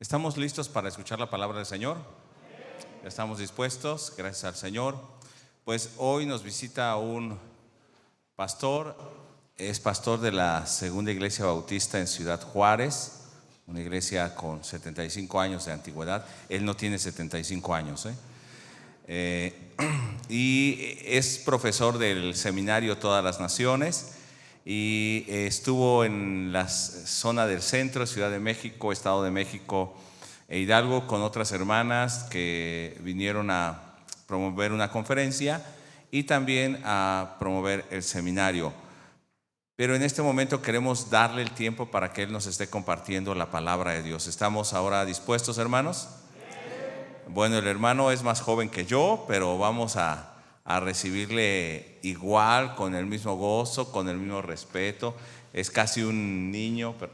¿Estamos listos para escuchar la palabra del Señor? ¿Estamos dispuestos? Gracias al Señor. Pues hoy nos visita un pastor, es pastor de la Segunda Iglesia Bautista en Ciudad Juárez, una iglesia con 75 años de antigüedad. Él no tiene 75 años, y es profesor del seminario Todas las Naciones, y estuvo en la zona del centro, Ciudad de México, Estado de México e Hidalgo, con otras hermanas que vinieron a promover una conferencia y también a promover el seminario. Pero en este momento queremos darle el tiempo para que Él nos esté compartiendo la palabra de Dios. ¿Estamos ahora dispuestos, hermanos? Bueno, el hermano es más joven que yo, pero vamos a recibirle igual, con el mismo gozo, con el mismo respeto. Es casi un niño, pero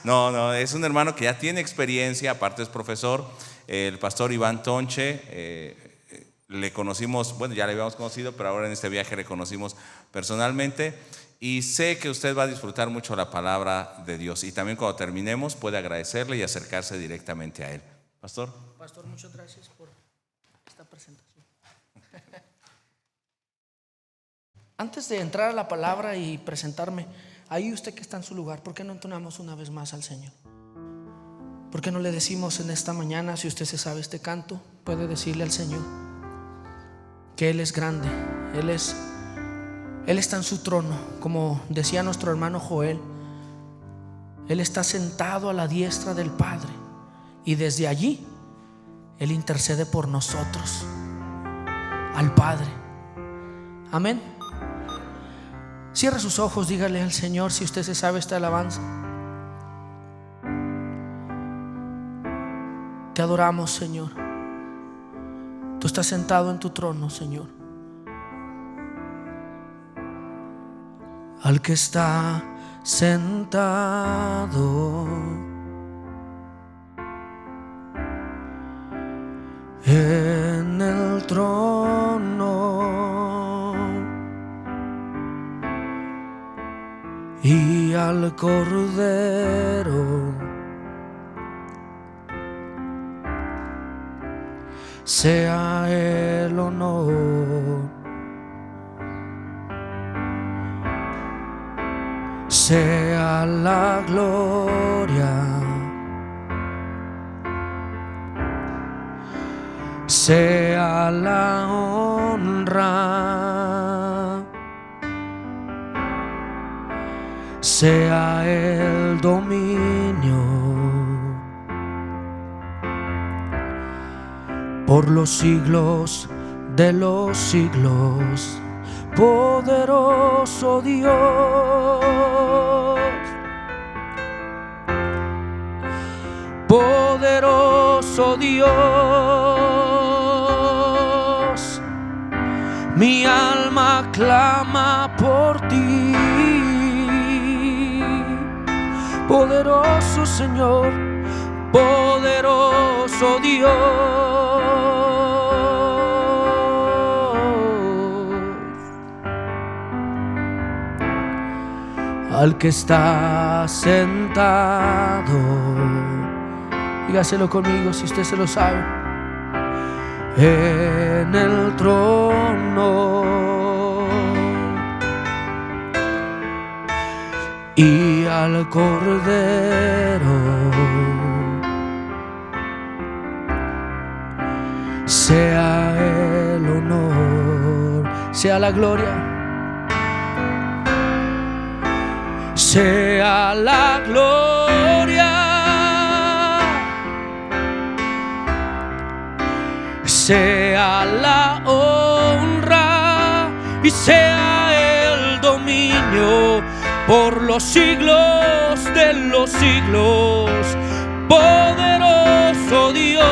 no, es un hermano que ya tiene experiencia, aparte es profesor. El pastor Iván Tonche, le conocimos, bueno, ya le habíamos conocido, pero ahora en este viaje le conocimos personalmente, y sé que usted va a disfrutar mucho la palabra de Dios, y también cuando terminemos puede agradecerle y acercarse directamente a él. Pastor, muchas gracias por esta presentación. Antes de entrar a la palabra y presentarme, ahí usted que está en su lugar, ¿por qué no entonamos una vez más al Señor? ¿Por qué no le decimos en esta mañana, si usted se sabe este canto, puede decirle al Señor que Él es grande, Él está en su trono, como decía nuestro hermano Joel? Él está sentado a la diestra del Padre, y desde allí Él intercede por nosotros al Padre. Amén. Cierra sus ojos, dígale al Señor si usted se sabe esta alabanza. Te adoramos, Señor. Tú estás sentado en tu trono, Señor. Al que está sentado en el trono y al Cordero sea el honor, sea la gloria, sea la honra, sea el dominio por los siglos de los siglos. Poderoso Dios, poderoso Dios, mi alma clama por ti. Poderoso Señor, poderoso Dios, al que está sentado, dígaselo conmigo si usted se lo sabe, en el trono y al Cordero sea el honor, sea la gloria, sea la gloria, sea la honra y sea el dominio por los siglos de los siglos. Poderoso Dios,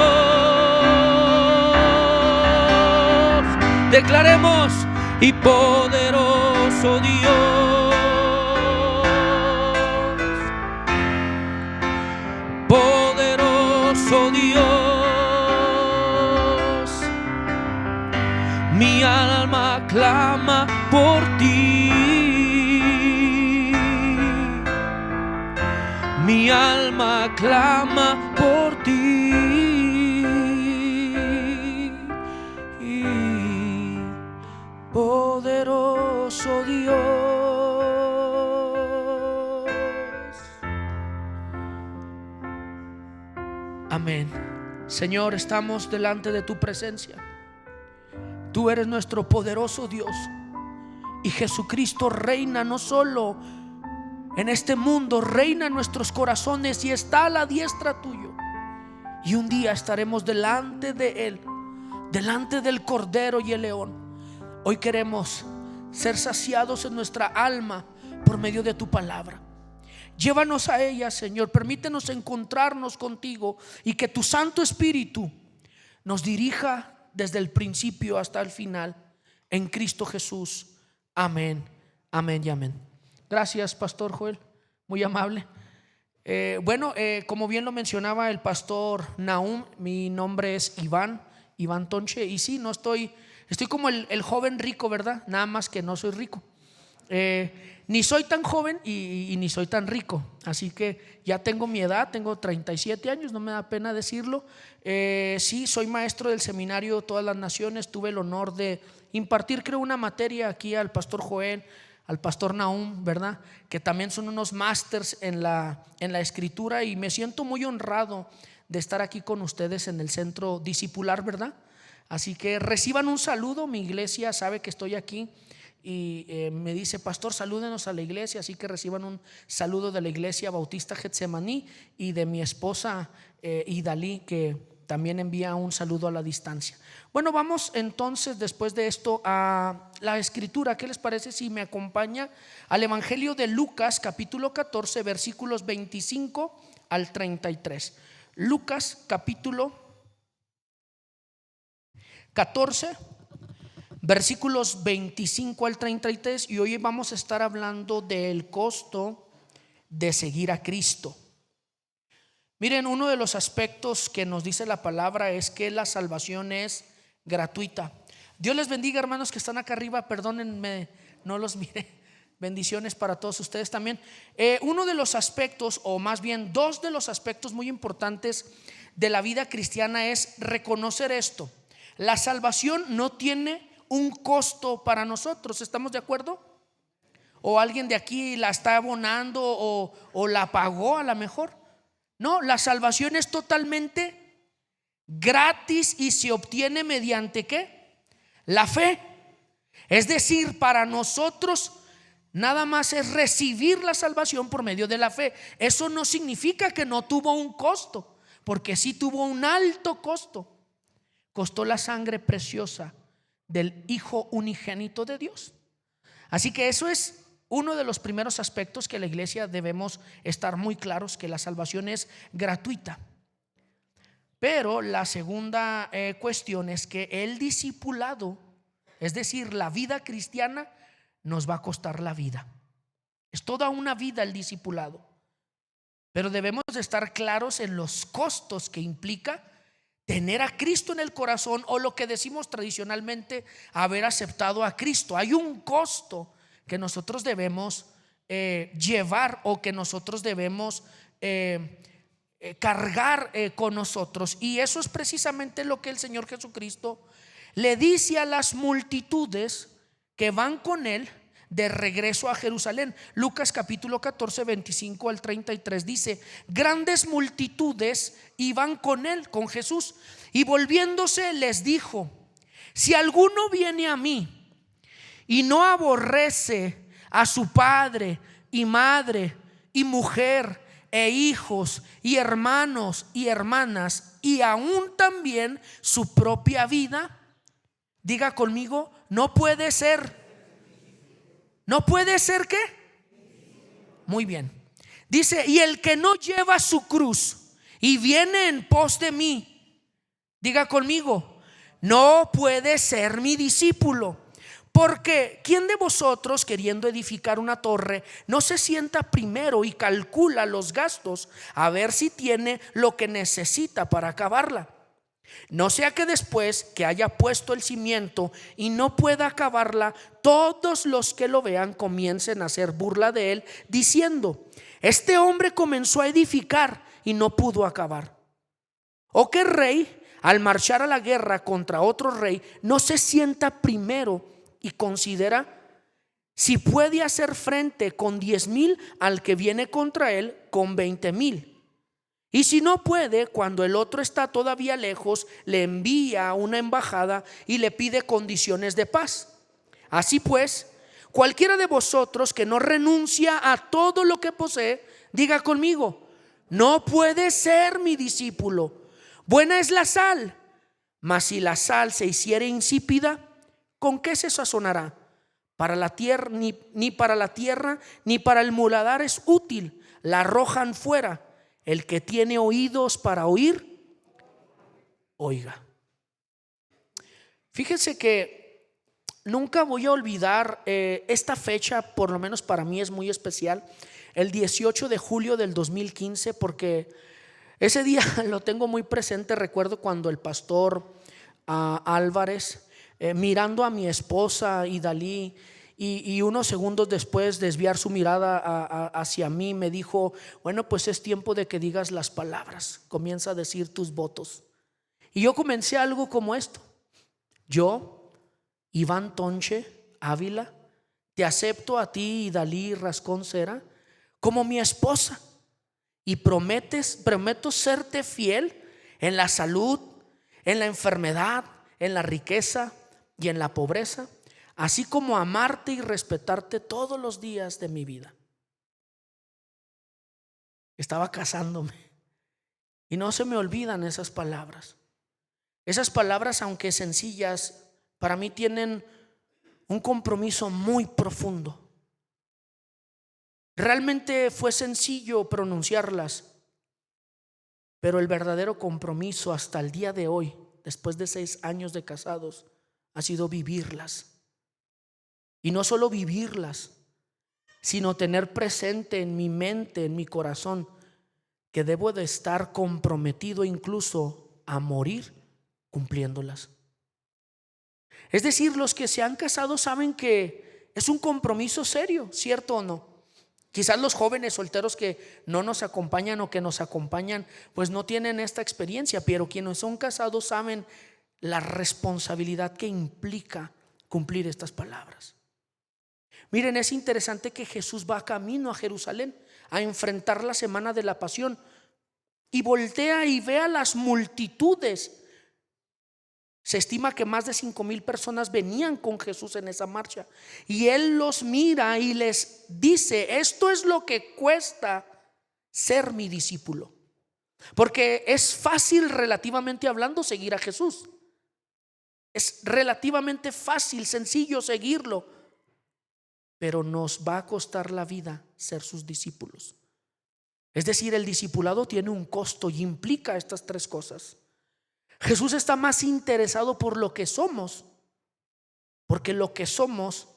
declaremos, y poderoso Dios, poderoso Dios, mi alma clama por ti. Mi alma clama por ti, poderoso Dios. Amén. Señor, estamos delante de tu presencia. Tú eres nuestro poderoso Dios, y Jesucristo reina no solo en este mundo, reina en nuestros corazones y está a la diestra tuyo. Y un día estaremos delante de Él, delante del Cordero y el León. Hoy queremos ser saciados en nuestra alma por medio de tu palabra. Llévanos a ella, Señor. Permítenos encontrarnos contigo y que tu Santo Espíritu nos dirija desde el principio hasta el final, en Cristo Jesús. Amén, amén y amén. Gracias, Pastor Joel, muy amable. Como bien lo mencionaba el Pastor Nahum, mi nombre es Iván Tonche. Y sí, estoy como el joven rico, ¿verdad? Nada más que no soy rico. Ni soy tan joven y ni soy tan rico. Así que ya tengo mi edad, tengo 37 años, no me da pena decirlo. Sí, soy maestro del seminario Todas las Naciones. Tuve el honor de impartir, creo, una materia aquí al Pastor Joel, al Pastor Nahum, ¿verdad? Que también son unos másters en la escritura, y me siento muy honrado de estar aquí con ustedes en el centro discipular, ¿verdad? Así que reciban un saludo. Mi iglesia sabe que estoy aquí y me dice: pastor, salúdenos a la iglesia. Así que reciban un saludo de la iglesia Bautista Getsemaní y de mi esposa Idalí, que también envía un saludo a la distancia. Bueno, vamos entonces después de esto a la escritura. ¿Qué les parece si me acompaña al Evangelio de Lucas, capítulo 14, versículos 25 al 33? Lucas capítulo 14, versículos 25 al 33, y hoy vamos a estar hablando del costo de seguir a Cristo. Miren, uno de los aspectos que nos dice la palabra es que la salvación es gratuita. Dios les bendiga, hermanos que están acá arriba, perdónenme, no los miré. Bendiciones para todos ustedes también. Uno de los aspectos, o más bien dos de los aspectos muy importantes de la vida cristiana es reconocer esto: la salvación no tiene un costo para nosotros. ¿Estamos de acuerdo? ¿O alguien de aquí la está abonando o la pagó a lo mejor? No, la salvación es totalmente gratis y se obtiene mediante ¿qué? La fe. Es decir, para nosotros nada más es recibir la salvación por medio de la fe. Eso no significa que no tuvo un costo, porque sí tuvo un alto costo. Costó la sangre preciosa del Hijo unigénito de Dios. Así que eso es uno de los primeros aspectos que la iglesia debemos estar muy claros, que la salvación es gratuita. Pero la segunda cuestión es que el discipulado, es decir, la vida cristiana, nos va a costar la vida. Es toda una vida el discipulado. Pero debemos de estar claros en los costos que implica tener a Cristo en el corazón, o lo que decimos tradicionalmente, haber aceptado a Cristo. Hay un costo que nosotros debemos llevar, o que nosotros debemos cargar con nosotros. Y eso es precisamente lo que el Señor Jesucristo le dice a las multitudes que van con Él de regreso a Jerusalén. Lucas capítulo 14, 25 al 33 dice: grandes multitudes iban con Él, con Jesús, y volviéndose les dijo: si alguno viene a mí y no aborrece a su padre y madre y mujer e hijos y hermanos y hermanas, y aún también su propia vida, diga conmigo, no puede ser. ¿No puede ser qué? Muy bien. Dice: y el que no lleva su cruz y viene en pos de mí, diga conmigo, no puede ser mi discípulo. Porque ¿quién de vosotros, queriendo edificar una torre, no se sienta primero y calcula los gastos a ver si tiene lo que necesita para acabarla? No sea que después que haya puesto el cimiento y no pueda acabarla, todos los que lo vean comiencen a hacer burla de él, diciendo: este hombre comenzó a edificar y no pudo acabar. ¿O qué rey, al marchar a la guerra contra otro rey, no se sienta primero y considera si puede hacer frente con 10,000 al que viene contra él con 20,000? Y si no puede, cuando el otro está todavía lejos, le envía una embajada y le pide condiciones de paz. Así pues, cualquiera de vosotros que no renuncia a todo lo que posee, diga conmigo: no puede ser mi discípulo. Buena es la sal, mas si la sal se hiciere insípida, ¿con qué se sazonará? Para la tierra, ni para la tierra, ni para el muladar es útil. La arrojan fuera. El que tiene oídos para oír, oiga. Fíjense que nunca voy a olvidar esta fecha, por lo menos para mí es muy especial, el 18 de julio del 2015, porque ese día lo tengo muy presente. Recuerdo cuando el pastor Álvarez, mirando a mi esposa Idalí, y unos segundos después desviar su mirada hacia mí, me dijo: bueno, pues es tiempo de que digas las palabras, comienza a decir tus votos. Y yo comencé algo como esto: yo, Iván Tonche Ávila, te acepto a ti, Idalí Rascón Cera, como mi esposa, y prometo serte fiel en la salud, en la enfermedad, en la riqueza y en la pobreza, así como amarte y respetarte todos los días de mi vida. Estaba casándome y no se me olvidan esas palabras. Esas palabras, aunque sencillas, para mí tienen un compromiso muy profundo. Realmente fue sencillo pronunciarlas, pero el verdadero compromiso hasta el día de hoy, después de 6 años de casados, ha sido vivirlas. Y no solo vivirlas, sino tener presente en mi mente, en mi corazón, que debo de estar comprometido incluso a morir cumpliéndolas. Es decir, los que se han casado saben que es un compromiso serio, ¿cierto o no? Quizás los jóvenes solteros que no nos acompañan o que nos acompañan pues no tienen esta experiencia, pero quienes son casados saben la responsabilidad que implica cumplir estas palabras. Miren, es interesante que Jesús va camino a Jerusalén a enfrentar la semana de la pasión y voltea y ve a las multitudes. Se estima que más de 5,000 personas venían con Jesús en esa marcha, y él los mira y les dice: esto es lo que cuesta ser mi discípulo. Porque es fácil, relativamente hablando, seguir a Jesús. Es relativamente fácil, sencillo seguirlo, pero nos va a costar la vida ser sus discípulos. Es decir, el discipulado tiene un costo y implica estas 3 cosas. Jesús está más interesado por lo que somos, porque lo que somos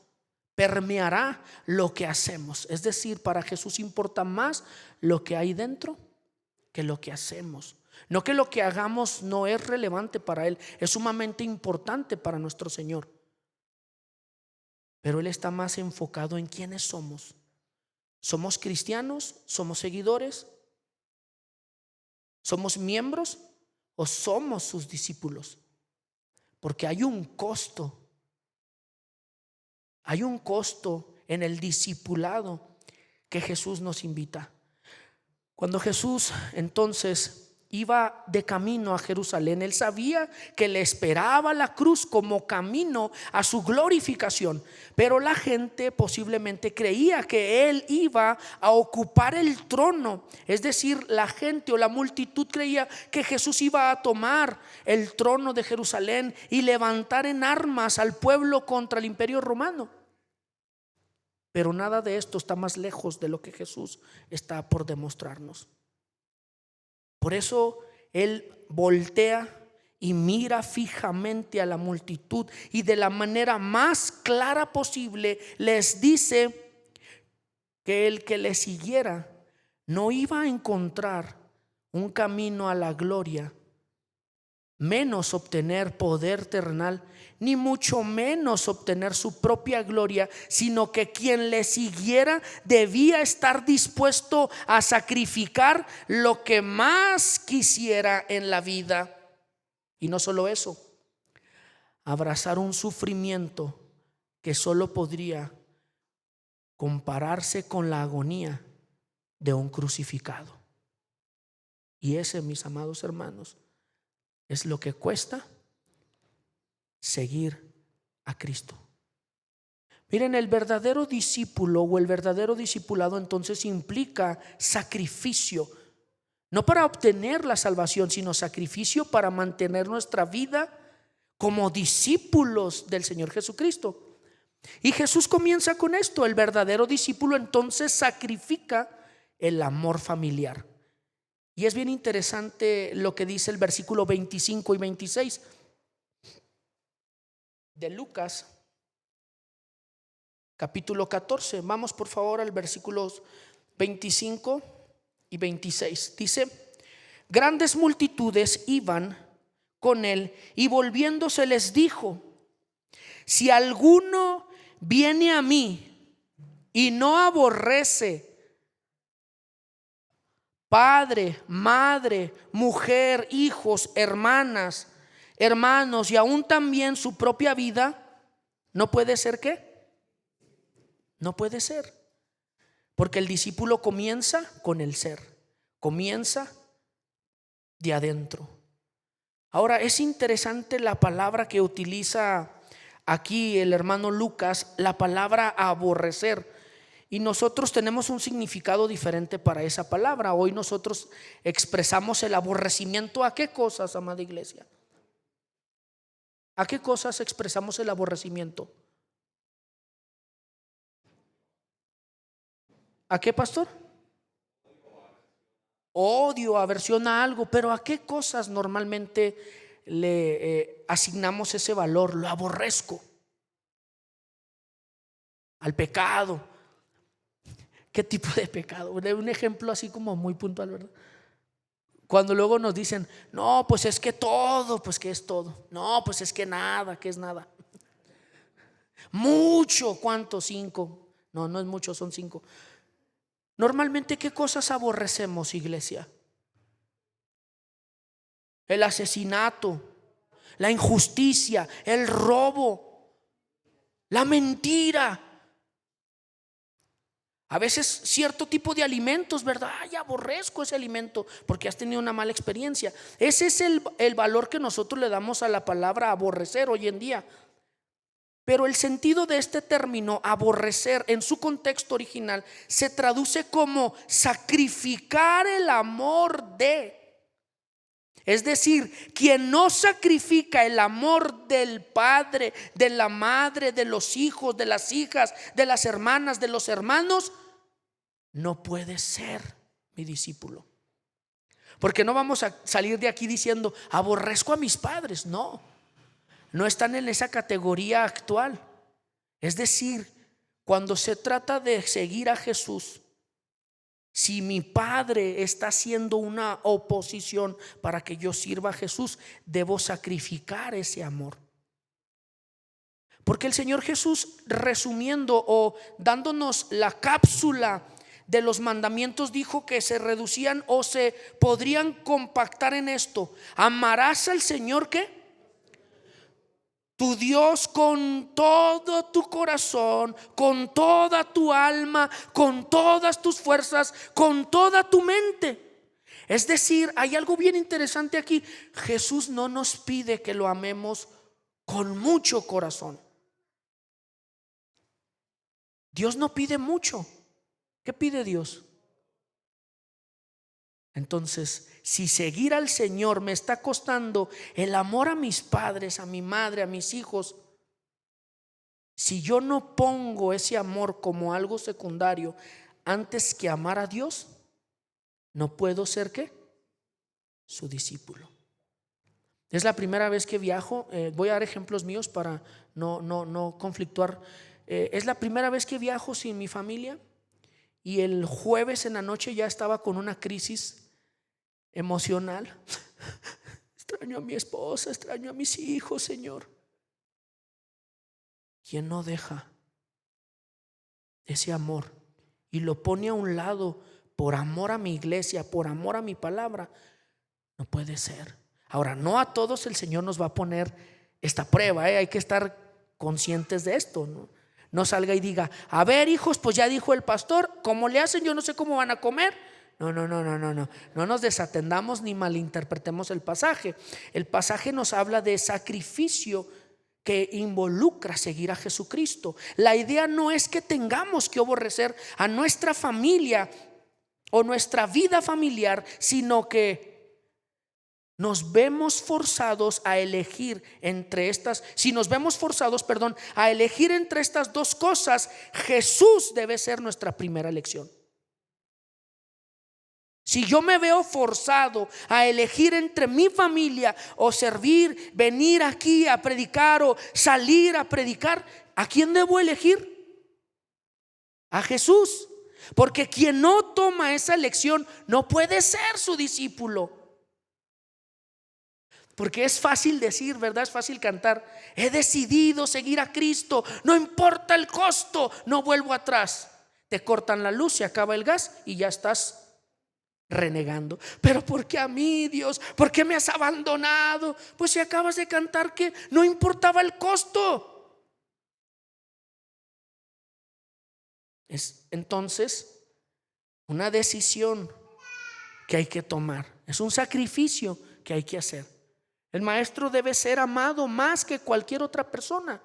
permeará lo que hacemos. Es decir, para Jesús importa más lo que hay dentro que lo que hacemos. No que lo que hagamos no es relevante para Él, es sumamente importante para nuestro Señor, pero Él está más enfocado en quiénes somos. ¿Somos cristianos? ¿Somos seguidores? ¿Somos miembros? ¿O somos sus discípulos? Porque hay un costo. Hay un costo en el discipulado que Jesús nos invita. Cuando Jesús entonces iba de camino a Jerusalén, él sabía que le esperaba la cruz como camino a su glorificación, pero la gente posiblemente creía que él iba a ocupar el trono. Es decir, la gente o la multitud creía que Jesús iba a tomar el trono de Jerusalén y levantar en armas al pueblo contra el imperio romano. Pero nada de esto está más lejos de lo que Jesús está por demostrarnos. Por eso él voltea y mira fijamente a la multitud y de la manera más clara posible les dice que el que le siguiera no iba a encontrar un camino a la gloria, menos obtener poder terrenal, ni mucho menos obtener su propia gloria, sino que quien le siguiera debía estar dispuesto a sacrificar lo que más quisiera en la vida. Y no solo eso, abrazar un sufrimiento que solo podría compararse con la agonía de un crucificado. Y ese, mis amados hermanos, es lo que cuesta seguir a Cristo. Miren, el verdadero discípulo o el verdadero discipulado entonces implica sacrificio, no para obtener la salvación, sino sacrificio para mantener nuestra vida como discípulos del Señor Jesucristo. Y Jesús comienza con esto: el verdadero discípulo entonces sacrifica el amor familiar. Y es bien interesante lo que dice el versículo 25 y 26 de Lucas capítulo 14. Vamos por favor al versículos 25 y 26. Dice: grandes multitudes iban con él y volviéndose les dijo: si alguno viene a mí y no aborrece padre, madre, mujer, hijos, hermanas, hermanos y aún también su propia vida, no puede ser. ¿Qué? No puede ser. Porque el discípulo comienza con el ser, comienza de adentro. Ahora es interesante la palabra que utiliza aquí el hermano Lucas, la palabra aborrecer. Y nosotros tenemos un significado diferente para esa palabra. Hoy nosotros expresamos el aborrecimiento. ¿A qué cosas, amada iglesia? ¿A qué cosas expresamos el aborrecimiento? ¿A qué, pastor? Odio, aversión a algo. Pero ¿a qué cosas normalmente le asignamos ese valor? Lo aborrezco. Al pecado. ¿Qué tipo de pecado? Un ejemplo así como muy puntual, ¿verdad? Cuando luego nos dicen: no, pues es que todo, pues que es todo. No, pues es que nada, que es nada. Mucho, ¿cuánto? 5. No, no es mucho, son 5. Normalmente, ¿qué cosas aborrecemos, iglesia? El asesinato, la injusticia, el robo, la mentira. A veces cierto tipo de alimentos, ¿verdad? Ay, aborrezco ese alimento porque has tenido una mala experiencia. Ese es el valor que nosotros le damos a la palabra aborrecer hoy en día. Pero el sentido de este término, aborrecer, en su contexto original, se traduce como sacrificar el amor de. Es decir, quien no sacrifica el amor del padre, de la madre, de los hijos, de las hijas, de las hermanas, de los hermanos, no puede ser mi discípulo. Porque no vamos a salir de aquí diciendo: aborrezco a mis padres. No, no están en esa categoría actual. Es decir, cuando se trata de seguir a Jesús, si mi padre está haciendo una oposición para que yo sirva a Jesús, debo sacrificar ese amor. Porque el Señor Jesús, resumiendo o dándonos la cápsula de los mandamientos, dijo que se reducían o se podrían compactar en esto: amarás al Señor, ¿qué? Tu Dios con todo tu corazón, con toda tu alma, con todas tus fuerzas, con toda tu mente. Es decir, hay algo bien interesante aquí. Jesús no nos pide que lo amemos con mucho corazón. Dios no pide mucho. ¿Qué pide Dios? Entonces, si seguir al Señor me está costando el amor a mis padres, a mi madre, a mis hijos, si yo no pongo ese amor como algo secundario antes que amar a Dios, no puedo ser ¿qué? Su discípulo. Es la primera vez que viajo. Voy a dar ejemplos míos para no conflictuar. Es la primera vez que viajo sin mi familia. Y el jueves en la noche ya estaba con una crisis emocional. extraño a mi esposa, extraño a mis hijos, Señor. Quien no deja ese amor y lo pone a un lado por amor a mi iglesia, por amor a mi palabra, no puede ser. Ahora, no a todos el Señor nos va a poner esta prueba, hay que estar conscientes de esto, ¿no? No salga y diga, a ver, hijos, pues ya dijo el pastor, ¿cómo le hacen? Yo no sé cómo van a comer. No nos desatendamos ni malinterpretemos el pasaje. El pasaje nos habla de sacrificio que involucra seguir a Jesucristo. La idea no es que tengamos que aborrecer a nuestra familia o nuestra vida familiar, sino que nos vemos forzados a elegir entre estas, si nos vemos forzados, a elegir entre estas dos cosas, Jesús debe ser nuestra primera elección. Si yo me veo forzado a elegir entre mi familia o servir, venir aquí a predicar o salir a predicar, ¿a quién debo elegir? A Jesús. Porque quien no toma esa elección no puede ser su discípulo. Porque es fácil decir, ¿verdad? Es fácil cantar, he decidido seguir a Cristo, no importa el costo, no vuelvo atrás. Te cortan la luz, se acaba el gas y ya estás renegando. Pero ¿por qué a mí, Dios? ¿Por qué me has abandonado? Pues si acabas de cantar que no importaba el costo. Es entonces una decisión que hay que tomar, es un sacrificio que hay que hacer. El maestro debe ser amado más que cualquier otra persona.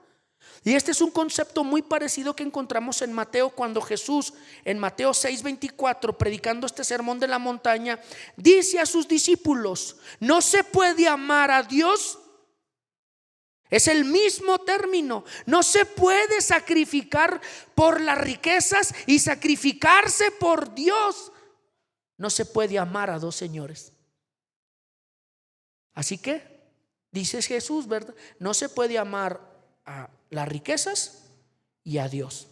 Y este es un concepto muy parecido que encontramos en Mateo, cuando Jesús en Mateo 6:24, predicando este sermón de la montaña, dice a sus discípulos, no se puede amar a Dios. Es el mismo término. No se puede sacrificar por las riquezas y sacrificarse por Dios. No se puede amar a dos señores. Así que dice Jesús, ¿verdad? No se puede amar a las riquezas y a Dios.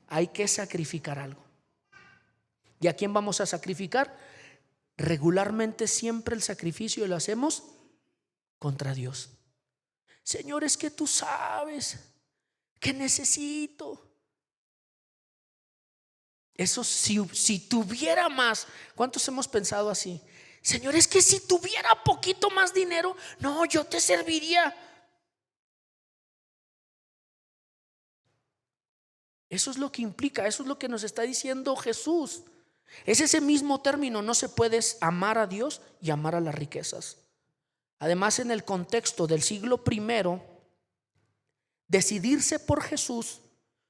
Hay que sacrificar algo. ¿Y a quién vamos a sacrificar? Regularmente siempre el sacrificio lo hacemos contra Dios. Señor, es que tú sabes que necesito. Eso si tuviera más. ¿Cuántos hemos pensado así? Señor, es que si tuviera poquito más dinero, no, yo te serviría. Eso es lo que implica, eso es lo que nos está diciendo Jesús. Es ese mismo término, no se puede amar a Dios y amar a las riquezas. Además, en el contexto del siglo I, decidirse por Jesús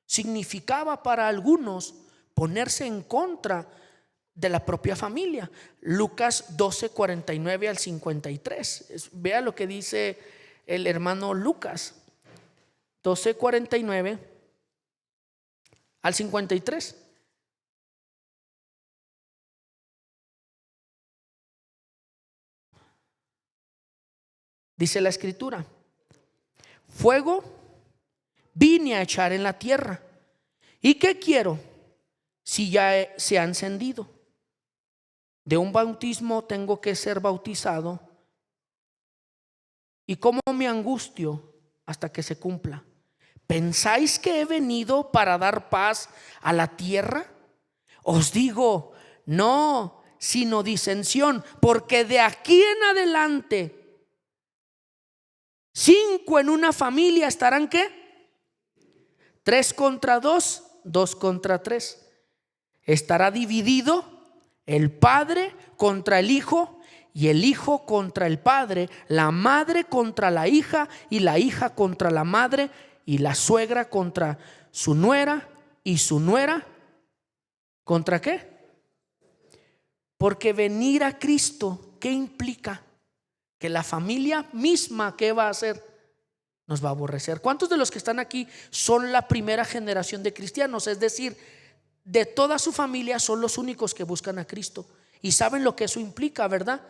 significaba para algunos ponerse en contra de la propia familia. Lucas 12:49 al 53. Vea lo que dice el hermano Lucas 12:49 al 53. Dice la escritura: fuego vine a echar en la tierra, ¿y qué quiero si ya se ha encendido? De un bautismo tengo que ser bautizado, y cómo me angustio hasta que se cumpla. ¿Pensáis que he venido para dar paz a la tierra? Os digo, no, sino disensión, porque de aquí en adelante 5 en una familia estarán ¿qué? 3 contra 2, 2 contra 3. Estará dividido el padre contra el hijo y el hijo contra el padre, la madre contra la hija y la hija contra la madre, y la suegra contra su nuera y su nuera ¿contra qué? Porque venir a Cristo, ¿qué implica? Que la familia misma, ¿qué va a hacer? Nos va a aborrecer. ¿Cuántos de los que están aquí son la primera generación de cristianos? Es decir, de toda su familia son los únicos que buscan a Cristo. Y saben lo que eso implica, ¿verdad?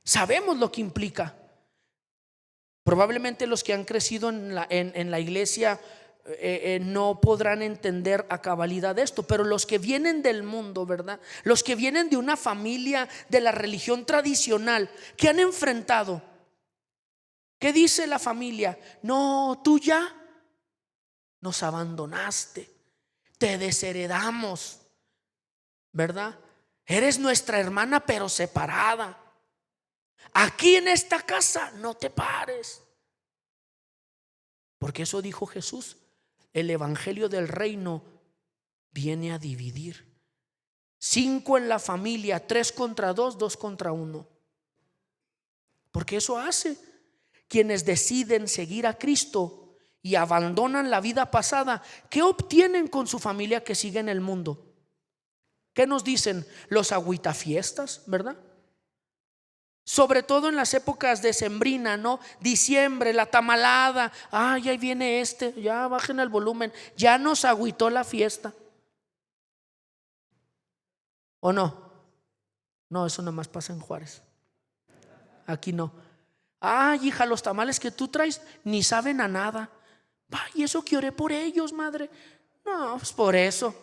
Sabemos lo que implica. Probablemente los que han crecido en la iglesia no podrán entender a cabalidad esto, pero los que vienen del mundo, ¿verdad? Los que vienen de una familia de la religión tradicional, que han enfrentado, ¿qué dice la familia? No, tú ya nos abandonaste, te desheredamos, ¿verdad? Eres nuestra hermana pero separada. Aquí en esta casa no te pares. Porque eso dijo Jesús. El evangelio del reino viene a dividir. 5 en la familia, 3 contra 2, 2 contra 1. Porque eso hace. Quienes deciden seguir a Cristo y abandonan la vida pasada, ¿qué obtienen con su familia que sigue en el mundo? ¿Qué nos dicen? Los agüitafiestas, ¿verdad? Sobre todo en las épocas decembrina, ¿no? Diciembre, la tamalada. Ay, ahí viene ya bajen el volumen. Ya nos agüitó la fiesta. ¿O no? No, eso nomás pasa en Juárez. Aquí no. Ay, hija, los tamales que tú traes ni saben a nada. Ay, eso que oré por ellos, madre. No, pues por eso.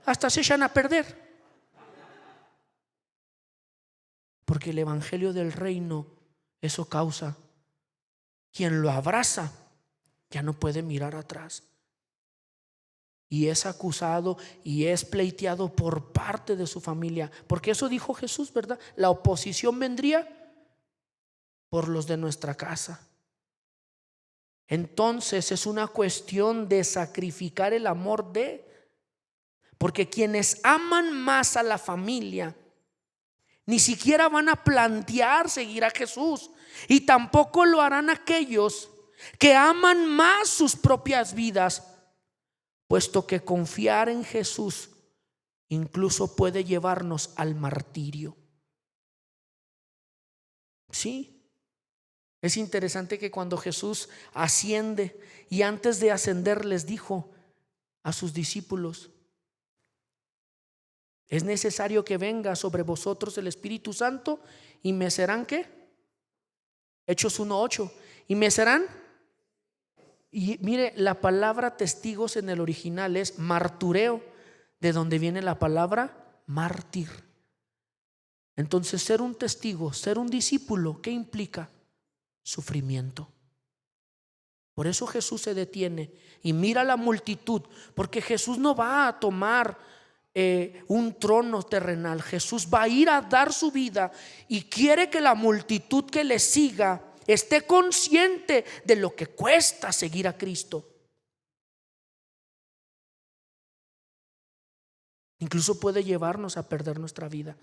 Hasta se echan a perder. Porque el evangelio del reino, eso causa. Quien lo abraza ya no puede mirar atrás. Y es acusado y es pleiteado por parte de su familia. Porque eso dijo Jesús, ¿verdad? La oposición vendría por los de nuestra casa. Entonces es una cuestión de sacrificar el amor de. Porque quienes aman más a la familia ni siquiera van a plantear seguir a Jesús, y tampoco lo harán aquellos que aman más sus propias vidas, puesto que confiar en Jesús incluso puede llevarnos al martirio. Sí, es interesante que cuando Jesús asciende, y antes de ascender les dijo a sus discípulos: es necesario que venga sobre vosotros el Espíritu Santo y me serán, ¿qué? Hechos 1:8. Y me serán. Y mire, la palabra testigos en el original es martureo, de donde viene la palabra mártir. Entonces, ser un testigo, ser un discípulo, ¿qué implica? Sufrimiento. Por eso Jesús se detiene y mira a la multitud, porque Jesús no va a tomar un trono terrenal. Jesús va a ir a dar su vida y quiere que la multitud que le siga esté consciente de lo que cuesta seguir a Cristo. Incluso puede llevarnos a perder nuestra vida,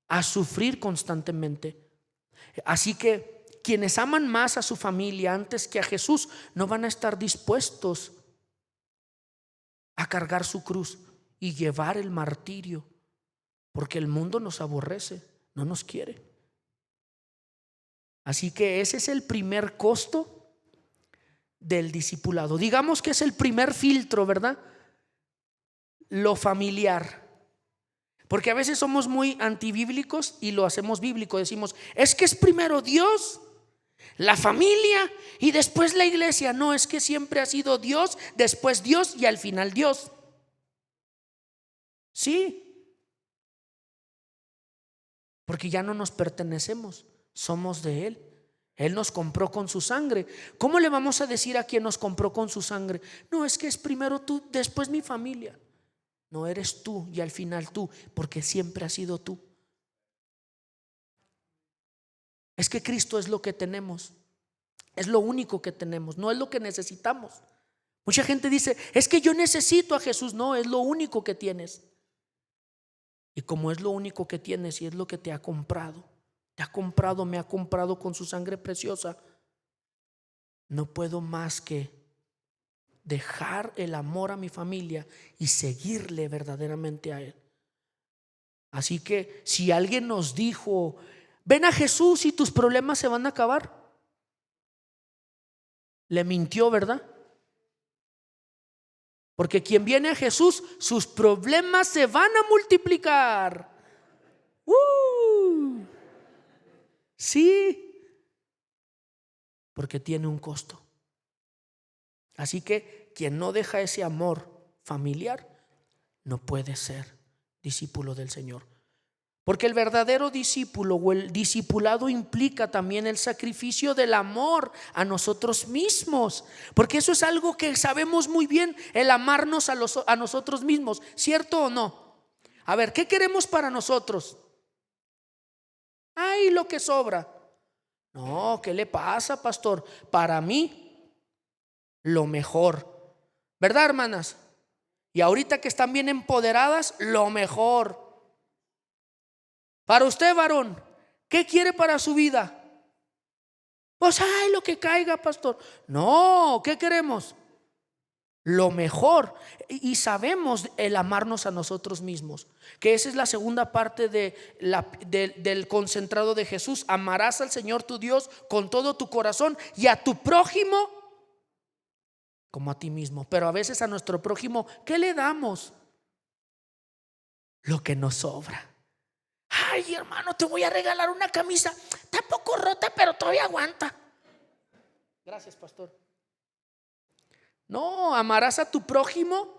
a sufrir constantemente. Así que quienes aman más a su familia antes que a Jesús no van a estar dispuestos a cargar su cruz y llevar el martirio, porque el mundo nos aborrece, no nos quiere. Así que ese es el primer costo del discipulado. Digamos que es el primer filtro, ¿verdad? Lo familiar. Porque a veces somos muy antibíblicos y lo hacemos bíblico. Decimos, es que es primero Dios, la familia y después la iglesia. No, es que siempre ha sido Dios, después Dios y al final Dios. Sí, porque ya no nos pertenecemos, somos de Él. Él nos compró con su sangre. ¿Cómo le vamos a decir a quien nos compró con su sangre? No, es que es primero tú, después mi familia. No, eres tú y al final tú, porque siempre has sido tú. Es que Cristo es lo que tenemos, es lo único que tenemos, no es lo que necesitamos. Mucha gente dice, es que yo necesito a Jesús. No, es lo único que tienes. Y como es lo único que tienes y es lo que te ha comprado, me ha comprado con su sangre preciosa, no puedo más que dejar el amor a mi familia y seguirle verdaderamente a Él. Así que si alguien nos dijo, ven a Jesús y tus problemas se van a acabar, le mintió, ¿verdad? Porque quien viene a Jesús, sus problemas se van a multiplicar. Sí, porque tiene un costo. Así que quien no deja ese amor familiar no puede ser discípulo del Señor. Porque el verdadero discípulo o el discipulado implica también el sacrificio del amor a nosotros mismos. Porque eso es algo que sabemos muy bien, el amarnos a nosotros mismos. ¿Cierto o no? A ver, ¿qué queremos para nosotros? Ay, lo que sobra. No, ¿qué le pasa, pastor? Para mí, lo mejor. ¿Verdad, hermanas? Y ahorita que están bien empoderadas, lo mejor. Para usted, varón, ¿qué quiere para su vida? Pues ay, lo que caiga, pastor. No, ¿qué queremos? Lo mejor. Y sabemos el amarnos a nosotros mismos, que esa es la segunda parte del concentrado de Jesús. Amarás al Señor tu Dios con todo tu corazón y a tu prójimo como a ti mismo. Pero a veces a nuestro prójimo, ¿qué le damos? Lo que nos sobra. Ay, hermano, te voy a regalar una camisa. Está poco rota, pero todavía aguanta. Gracias, pastor. No, amarás a tu prójimo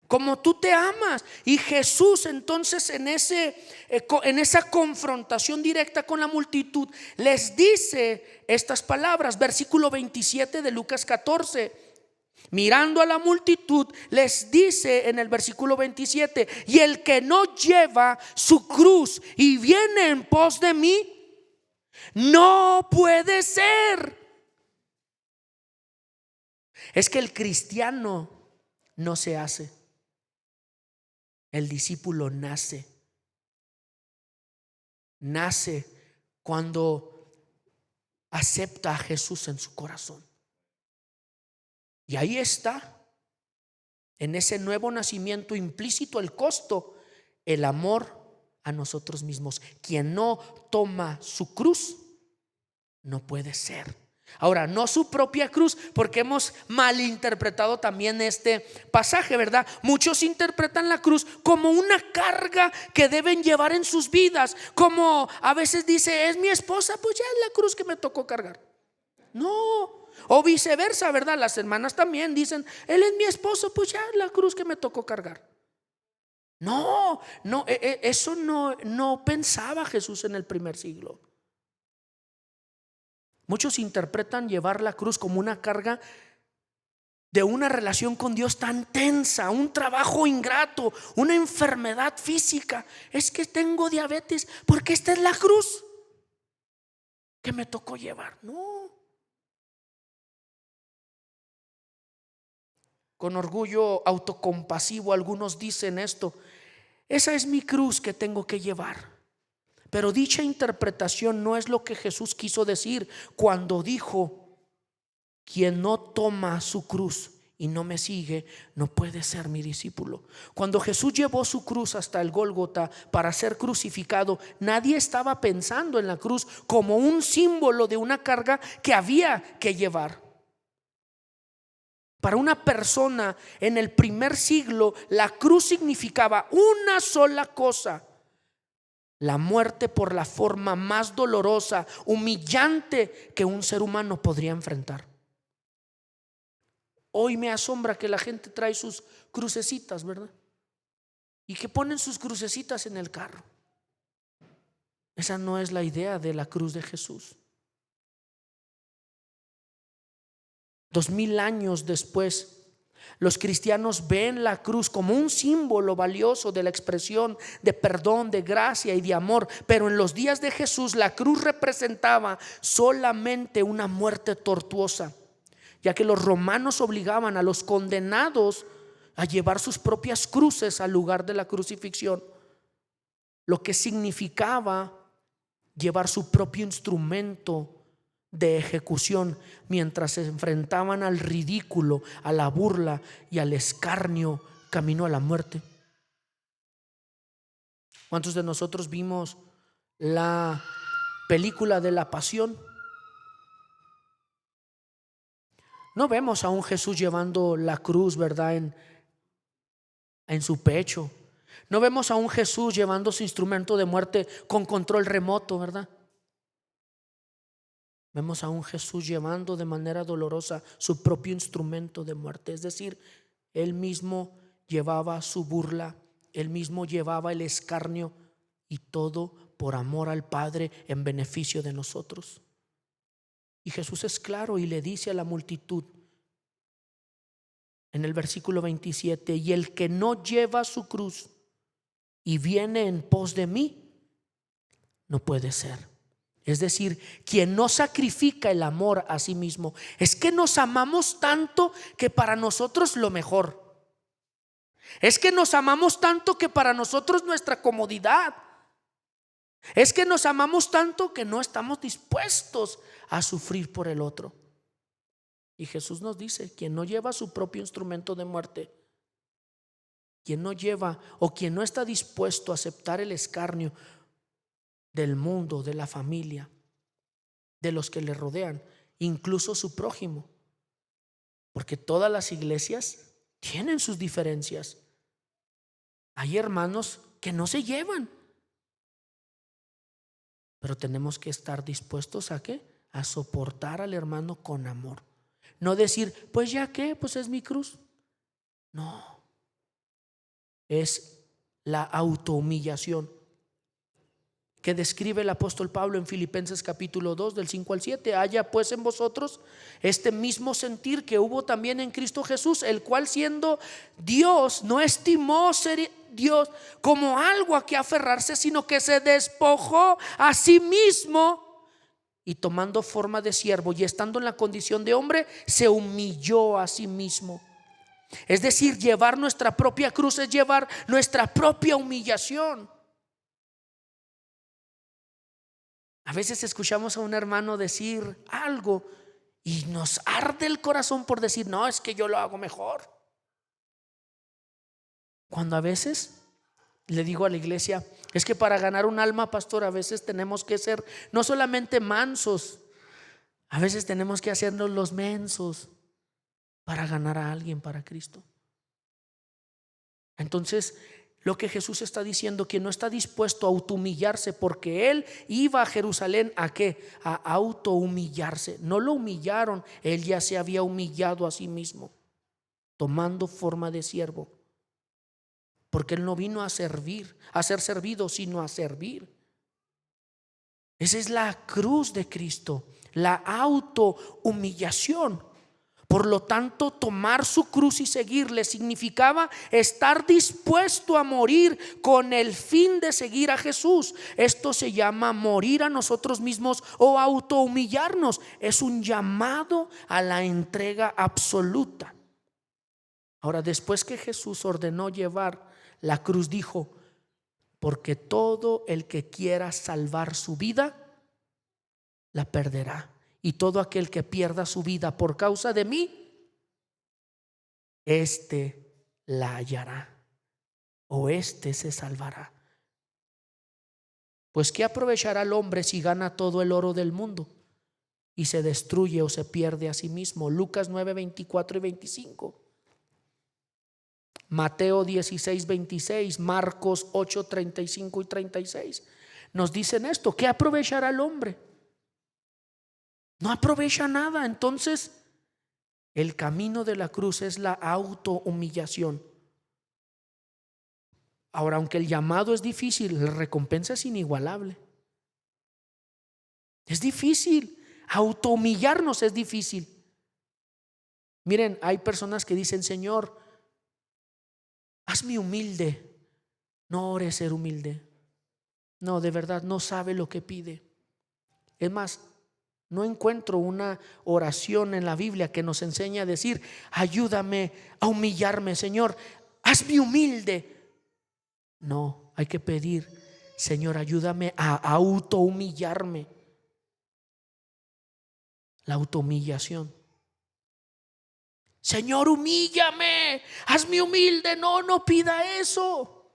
como tú te amas. Y Jesús entonces en esa confrontación directa con la multitud les dice estas palabras. Versículo 27 de Lucas 14. Mirando a la multitud, les dice en el versículo 27: y el que no lleva su cruz y viene en pos de mí, no puede ser. Es que el cristiano no se hace, el discípulo nace. Nace cuando acepta a Jesús en su corazón. Y ahí está, en ese nuevo nacimiento implícito el costo, el amor a nosotros mismos. Quien no toma su cruz no puede ser. Ahora, no su propia cruz, porque hemos malinterpretado también este pasaje, ¿verdad? Muchos interpretan la cruz como una carga que deben llevar en sus vidas, como a veces dice: es mi esposa, pues ya es la cruz que me tocó cargar. No. O viceversa, ¿verdad? Las hermanas también dicen: él es mi esposo, pues ya la cruz que me tocó cargar. No, eso no pensaba Jesús en el primer siglo. Muchos interpretan llevar la cruz como una carga de una relación con Dios tan tensa, un trabajo ingrato, una enfermedad física. Es que tengo diabetes porque esta es la cruz que me tocó llevar. No. Con orgullo autocompasivo algunos dicen esto: esa es mi cruz que tengo que llevar. Pero dicha interpretación no es lo que Jesús quiso decir cuando dijo: quien no toma su cruz y no me sigue no puede ser mi discípulo. Cuando Jesús llevó su cruz hasta el Gólgota para ser crucificado, nadie estaba pensando en la cruz como un símbolo de una carga que había que llevar. Para una persona en el primer siglo, la cruz significaba una sola cosa: la muerte por la forma más dolorosa, humillante que un ser humano podría enfrentar. Hoy me asombra que la gente trae sus crucecitas, ¿verdad? Y que ponen sus crucecitas en el carro. Esa no es la idea de la cruz de Jesús. 2000 años después, los cristianos ven la cruz como un símbolo valioso de la expresión de perdón, de gracia y de amor. Pero en los días de Jesús la cruz representaba solamente una muerte tortuosa, ya que los romanos obligaban a los condenados a llevar sus propias cruces al lugar de la crucifixión, lo que significaba llevar su propio instrumento de ejecución mientras se enfrentaban al ridículo, a la burla y al escarnio camino a la muerte. ¿Cuántos de nosotros vimos la película de la Pasión? No vemos a un Jesús llevando la cruz, ¿verdad?, en su pecho. No vemos a un Jesús llevando su instrumento de muerte con control remoto, ¿verdad? Vemos a un Jesús llevando de manera dolorosa su propio instrumento de muerte. Es decir, Él mismo llevaba su burla, Él mismo llevaba el escarnio, y todo por amor al Padre, en beneficio de nosotros. Y Jesús es claro y le dice a la multitud en el versículo 27: y el que no lleva su cruz y viene en pos de mí, no puede ser. Es decir, quien no sacrifica el amor a sí mismo. Es que nos amamos tanto que para nosotros lo mejor. Es que nos amamos tanto que para nosotros nuestra comodidad. Es que nos amamos tanto que no estamos dispuestos a sufrir por el otro. Y Jesús nos dice: quien no lleva su propio instrumento de muerte, quien no lleva o quien no está dispuesto a aceptar el escarnio del mundo, de la familia, de los que le rodean, incluso su prójimo, porque todas las iglesias tienen sus diferencias. Hay hermanos que no se llevan, pero tenemos que estar dispuestos ¿a qué? A soportar al hermano con amor. No decir, pues ya qué, pues es mi cruz. No, es la autohumillación que describe el apóstol Pablo en Filipenses capítulo 2 del 5 al 7. Haya pues en vosotros este mismo sentir que hubo también en Cristo Jesús, el cual siendo Dios no estimó ser Dios como algo a que aferrarse, sino que se despojó a sí mismo, y tomando forma de siervo y estando en la condición de hombre, se humilló a sí mismo. Es decir, llevar nuestra propia cruz es llevar nuestra propia humillación. A veces escuchamos a un hermano decir algo y nos arde el corazón por decir, no, es que yo lo hago mejor. Cuando a veces le digo a la iglesia, es que para ganar un alma, pastor, a veces tenemos que ser no solamente mansos, a veces tenemos que hacernos los mensos para ganar a alguien para Cristo. Entonces, lo que Jesús está diciendo, quien no está dispuesto a autohumillarse, porque Él iba a Jerusalén ¿a qué? A autohumillarse. No lo humillaron, Él ya se había humillado a sí mismo, tomando forma de siervo, porque Él no vino a servir, a ser servido, sino a servir. Esa es la cruz de Cristo, la autohumillación. Por lo tanto, tomar su cruz y seguirle significaba estar dispuesto a morir con el fin de seguir a Jesús. Esto se llama morir a nosotros mismos o autohumillarnos. Es un llamado a la entrega absoluta. Ahora, después que Jesús ordenó llevar la cruz, dijo: porque todo el que quiera salvar su vida, la perderá. Y todo aquel que pierda su vida por causa de mí, este la hallará, o este se salvará. Pues ¿qué aprovechará el hombre si gana todo el oro del mundo y se destruye o se pierde a sí mismo? Lucas 9, 24 y 25. Mateo 16, 26, Marcos 8, 35 y 36 nos dicen esto. ¿Qué aprovechará el hombre? No aprovecha nada. Entonces, el camino de la cruz es la autohumillación. Ahora, aunque el llamado es difícil, la recompensa es inigualable. Es difícil, autohumillarnos es difícil. Miren, hay personas que dicen: Señor, hazme humilde. No ore ser humilde. No, de verdad, no sabe lo que pide. Es más, no encuentro una oración en la Biblia que nos enseñe a decir: ayúdame a humillarme, Señor, hazme humilde. No, hay que pedir: Señor, ayúdame a autohumillarme. La autohumillación. Señor, humíllame, hazme humilde. No pida eso.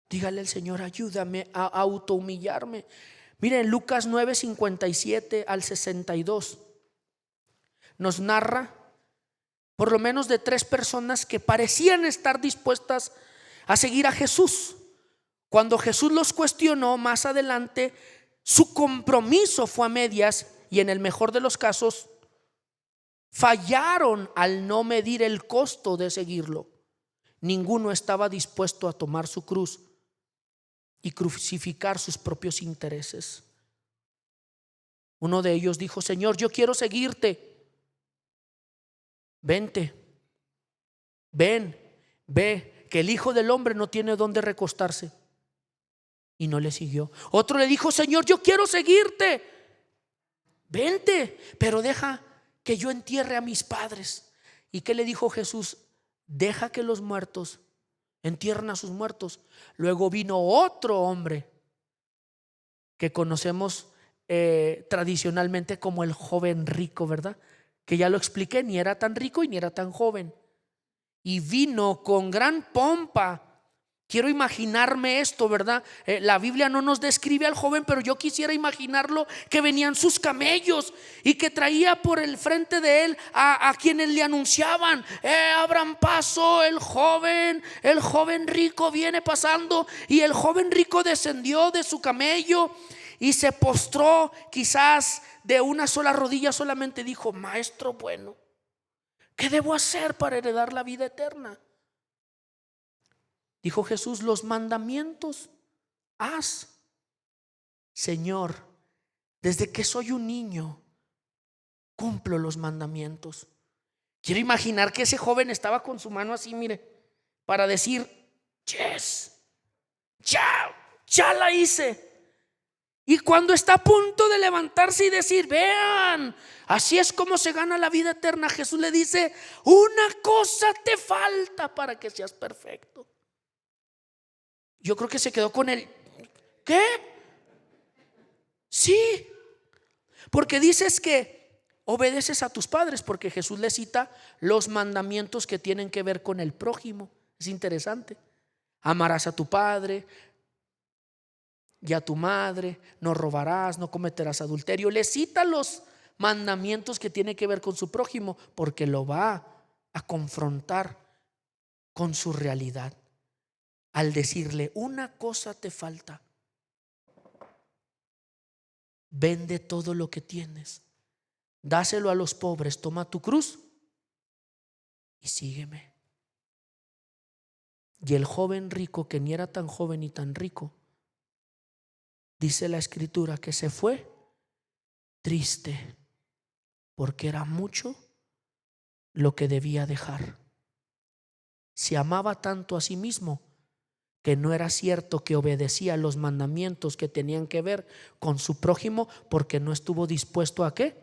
Dígale al Señor: ayúdame a autohumillarme. Miren, Lucas 9, 57 al 62 nos narra por lo menos de 3 personas que parecían estar dispuestas a seguir a Jesús. Cuando Jesús los cuestionó más adelante, su compromiso fue a medias y en el mejor de los casos fallaron al no medir el costo de seguirlo. Ninguno estaba dispuesto a tomar su cruz y crucificar sus propios intereses. Uno de ellos dijo: Señor, yo quiero seguirte. Vente, ven, ve que el Hijo del Hombre no tiene dónde recostarse. Y no le siguió. Otro le dijo: Señor, yo quiero seguirte. Vente, pero deja que yo entierre a mis padres. ¿Y qué le dijo Jesús? Deja que los muertos entierren a sus muertos. Luego vino otro hombre que conocemos tradicionalmente como el joven rico, ¿verdad? Que ya lo expliqué, ni era tan rico y ni era tan joven. Y vino con gran pompa. Quiero imaginarme esto, ¿verdad? La Biblia no nos describe al joven, pero yo quisiera imaginarlo, que venían sus camellos y que traía por el frente de él a quienes le anunciaban: abran paso, el joven rico viene pasando. Y el joven rico descendió de su camello y se postró, quizás de una sola rodilla solamente. Dijo: Maestro bueno, ¿qué debo hacer para heredar la vida eterna? Dijo Jesús: los mandamientos haz. Señor, desde que soy un niño cumplo los mandamientos. Quiero imaginar que ese joven estaba con su mano así, mire, para decir: yes, ya la hice. Y cuando está a punto de levantarse y decir: vean, así es como se gana la vida eterna, Jesús le dice: una cosa te falta para que seas perfecto. Yo creo que se quedó con él. ¿Qué? Sí, porque dices que obedeces a tus padres, porque Jesús le cita los mandamientos que tienen que ver con el prójimo. Es interesante. Amarás a tu padre y a tu madre, no robarás, no cometerás adulterio. Le cita los mandamientos que tienen que ver con su prójimo, porque lo va a confrontar con su realidad al decirle: una cosa te falta. Vende todo lo que tienes, dáselo a los pobres, toma tu cruz y sígueme. Y el joven rico, que ni era tan joven ni tan rico, dice la escritura que se fue triste, porque era mucho lo que debía dejar. Se amaba tanto a sí mismo que no era cierto que obedecía los mandamientos que tenían que ver con su prójimo, porque no estuvo dispuesto ¿a qué?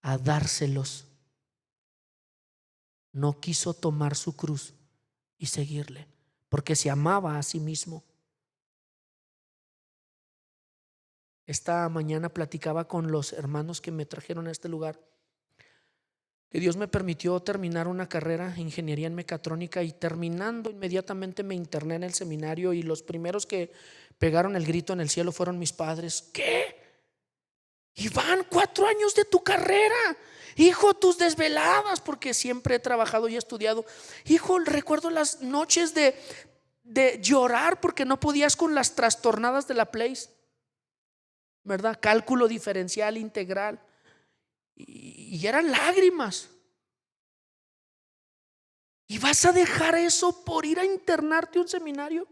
A dárselos. No quiso tomar su cruz y seguirle, porque se amaba a sí mismo. Esta mañana platicaba con los hermanos que me trajeron a este lugar, que Dios me permitió terminar una carrera de ingeniería en mecatrónica, y terminando inmediatamente me interné en el seminario, y los primeros que pegaron el grito en el cielo fueron mis padres. ¿Qué? Iván, 4 años de tu carrera, hijo, tus desveladas, porque siempre he trabajado y estudiado. Hijo, recuerdo las noches de llorar porque no podías con las trastornadas de la Place, ¿verdad? Cálculo diferencial integral. Y eran lágrimas. ¿Y vas a dejar eso por ir a internarte a un seminario?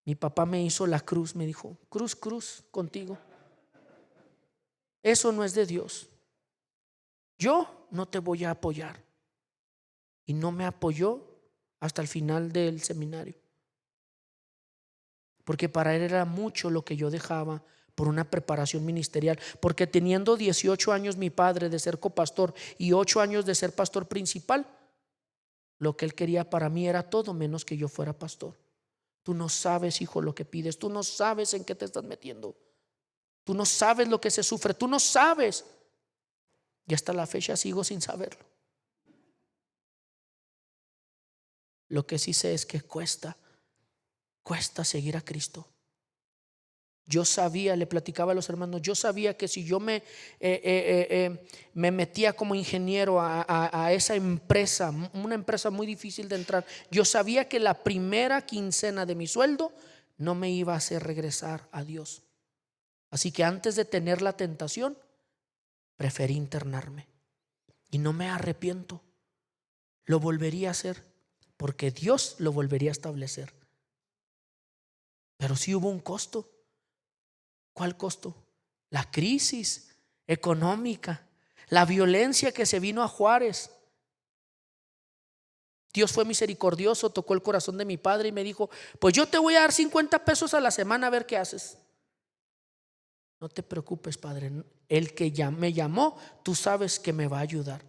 Mi papá me hizo la cruz, me dijo: cruz contigo. Eso no es de Dios. Yo no te voy a apoyar. Y no me apoyó hasta el final del seminario, porque para él era mucho lo que yo dejaba por una preparación ministerial. Porque teniendo 18 años mi padre de ser copastor y 8 años de ser pastor principal, lo que él quería para mí era todo menos que yo fuera pastor. Tú no sabes, hijo, lo que pides. Tú no sabes en qué te estás metiendo. Tú no sabes lo que se sufre. Tú no sabes. Y hasta la fecha sigo sin saberlo. Lo que sí sé es que cuesta seguir a Cristo. Yo sabía, le platicaba a los hermanos, yo sabía que si yo me metía como ingeniero a esa empresa, una empresa muy difícil de entrar, yo sabía que la primera quincena de mi sueldo no me iba a hacer regresar a Dios. Así que antes de tener la tentación, preferí internarme y no me arrepiento. Lo volvería a hacer porque Dios lo volvería a establecer. Pero sí hubo un costo. ¿Cuál costo? La crisis económica, la violencia que se vino a Juárez. Dios fue misericordioso, tocó el corazón de mi padre y me dijo: pues yo te voy a dar 50 pesos a la semana a ver qué haces. No te preocupes, padre, el que ya me llamó, tú sabes que me va a ayudar.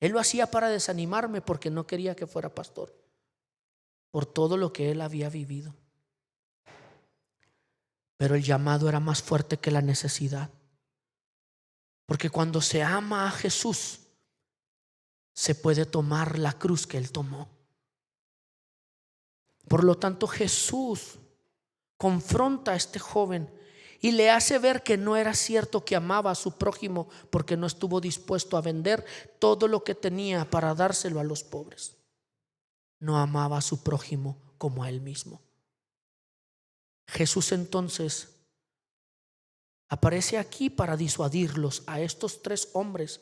Él lo hacía para desanimarme porque no quería que fuera pastor, por todo lo que él había vivido. Pero el llamado era más fuerte que la necesidad, porque cuando se ama a Jesús, se puede tomar la cruz que él tomó. Por lo tanto, Jesús confronta a este joven y le hace ver que no era cierto que amaba a su prójimo, porque no estuvo dispuesto a vender todo lo que tenía para dárselo a los pobres. No amaba a su prójimo como a él mismo. Jesús entonces aparece aquí para disuadirlos a estos tres hombres,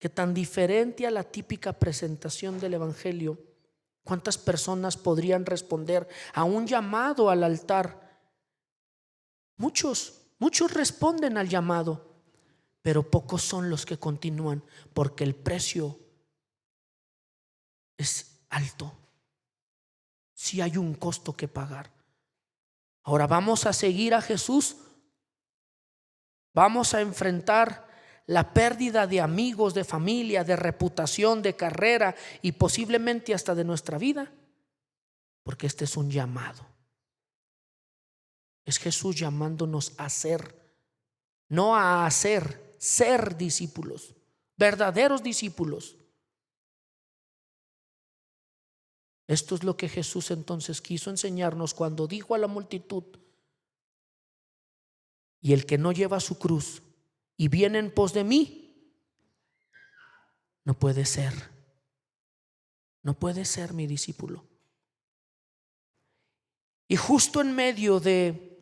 que tan diferente a la típica presentación del evangelio. ¿Cuántas personas podrían responder a un llamado al altar? Muchos responden al llamado, pero pocos son los que continúan, porque el precio es alto. Sí hay un costo que pagar. Ahora vamos a seguir a Jesús. Vamos a enfrentar la pérdida de amigos, de familia, de reputación, de carrera y posiblemente hasta de nuestra vida, porque este es un llamado. Es Jesús llamándonos a ser, no a hacer, ser discípulos, verdaderos discípulos. Esto es lo que Jesús entonces quiso enseñarnos cuando dijo a la multitud: y el que no lleva su cruz y viene en pos de mí, no puede ser mi discípulo. Y justo en medio de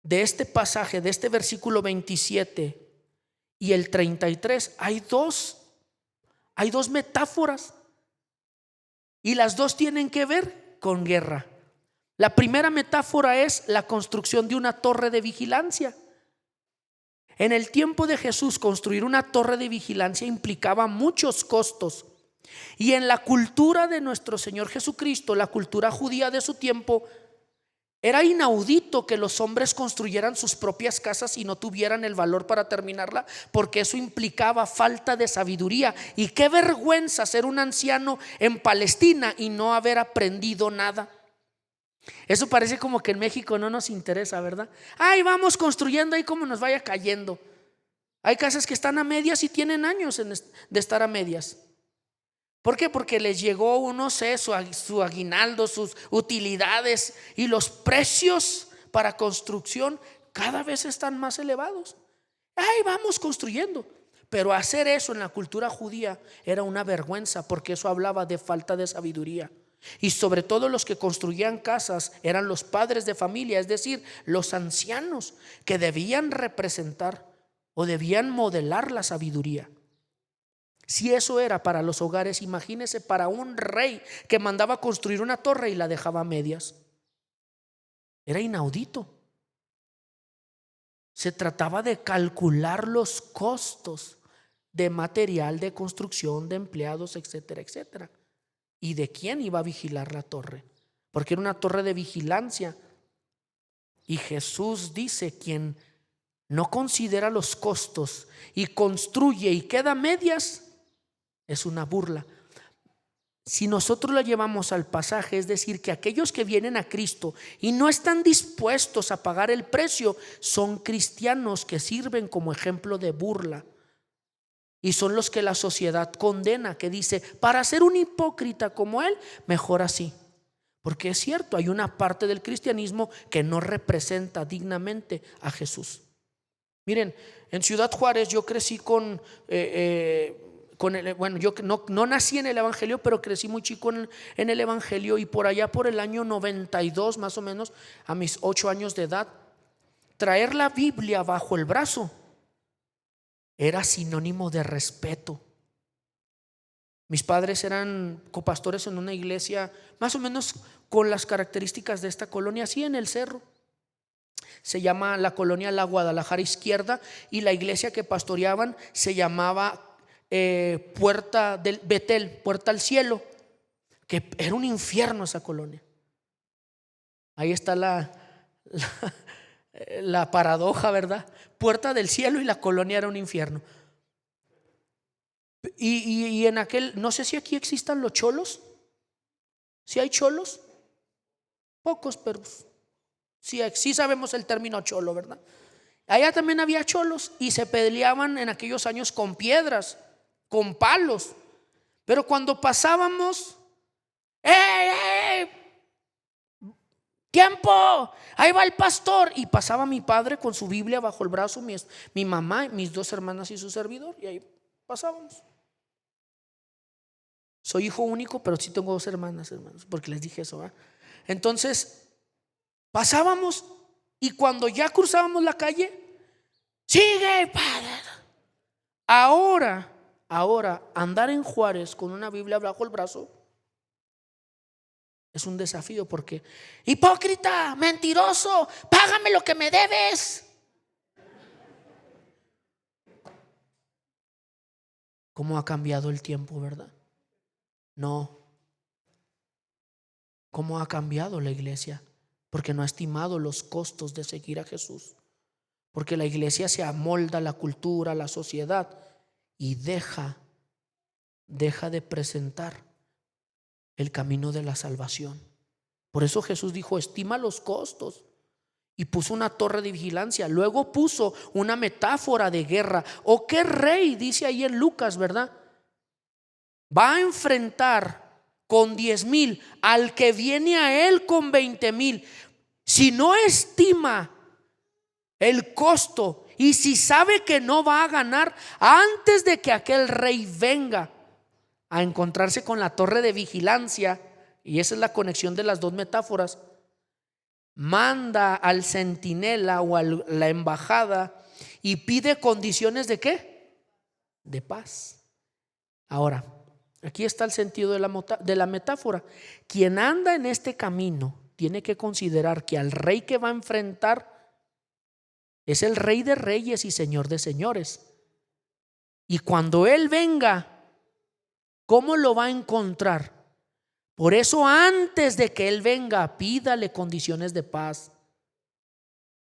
este pasaje, de este versículo 27 y el 33, hay dos metáforas, y las dos tienen que ver con guerra. La primera metáfora es la construcción de una torre de vigilancia. En el tiempo de Jesús, construir una torre de vigilancia implicaba muchos costos. Y en la cultura de nuestro Señor Jesucristo, la cultura judía de su tiempo, era inaudito que los hombres construyeran sus propias casas y no tuvieran el valor para terminarla, porque eso implicaba falta de sabiduría. Y qué vergüenza ser un anciano en Palestina y no haber aprendido nada. Eso parece como que en México no nos interesa, ¿verdad? Ay, vamos construyendo ahí como nos vaya cayendo. Hay casas que están a medias y tienen años de estar a medias. ¿Por qué? Porque les llegó, no sé, su aguinaldo, sus utilidades, y los precios para construcción cada vez están más elevados. Ay, vamos construyendo. Pero hacer eso en la cultura judía era una vergüenza, porque eso hablaba de falta de sabiduría. Y sobre todo los que construían casas eran los padres de familia, es decir, los ancianos, que debían representar o debían modelar la sabiduría. Si eso era para los hogares, imagínese para un rey que mandaba construir una torre y la dejaba a medias. Era inaudito. Se trataba de calcular los costos de material de construcción, de empleados, etcétera, etcétera. ¿Y de quién iba a vigilar la torre? Porque era una torre de vigilancia. Y Jesús dice: quien no considera los costos y construye y queda a medias, es una burla. Si nosotros la llevamos al pasaje, es decir, que aquellos que vienen a Cristo y no están dispuestos a pagar el precio, son cristianos que sirven como ejemplo de burla. Y son los que la sociedad condena, que dice: para ser un hipócrita como él, mejor así. Porque es cierto, hay una parte del cristianismo que no representa dignamente a Jesús. Miren, en Ciudad Juárez yo crecí con yo no nací en el evangelio, pero crecí muy chico en el evangelio. Y por allá por el año 92 más o menos, a mis 8 años de edad, traer la Biblia bajo el brazo era sinónimo de respeto. Mis padres eran copastores en una iglesia más o menos con las características de esta colonia, así en el cerro. Se llama la colonia La Guadalajara Izquierda, y la iglesia que pastoreaban se llamaba Puerta del Betel, Puerta al Cielo, que era un infierno esa colonia. Ahí está la paradoja, ¿verdad? Puerta del cielo y la colonia era un infierno. Y en aquel, no sé si aquí existan los cholos. ¿Si hay cholos? Pocos, pero sí sabemos el término cholo, ¿verdad? Allá también había cholos y se peleaban en aquellos años con piedras, con palos. Pero cuando pasábamos, ¡Ey! ¡Tiempo! Ahí va el pastor. Y pasaba mi padre con su Biblia bajo el brazo, mi mamá, mis dos hermanas y su servidor, y ahí pasábamos. Soy hijo único, pero sí tengo dos hermanos, porque les dije eso, ¿verdad? Entonces pasábamos, y cuando ya cruzábamos la calle, sigue, padre. Ahora andar en Juárez con una Biblia bajo el brazo es un desafío, porque hipócrita, mentiroso, págame lo que me debes. ¿Cómo ha cambiado el tiempo, verdad? No. ¿Cómo ha cambiado la iglesia? Porque no ha estimado los costos de seguir a Jesús. Porque la iglesia se amolda a la cultura, a la sociedad, y deja de presentar el camino de la salvación. Por eso Jesús dijo: estima los costos, y puso una torre de vigilancia. Luego puso una metáfora de guerra. ¿O qué rey, dice ahí en Lucas, verdad, va a enfrentar con 10,000 al que viene a él con 20,000? Si no estima el costo y si sabe que no va a ganar, antes de que aquel rey venga a encontrarse con la torre de vigilancia, y esa es la conexión de las dos metáforas, manda al centinela o a la embajada y pide condiciones de ¿qué? De paz. Ahora, aquí está el sentido de la metáfora. Quien anda en este camino tiene que considerar que al rey que va a enfrentar es el Rey de Reyes y Señor de Señores. Y cuando Él venga, ¿cómo lo va a encontrar? Por eso, antes de que Él venga, pídale condiciones de paz.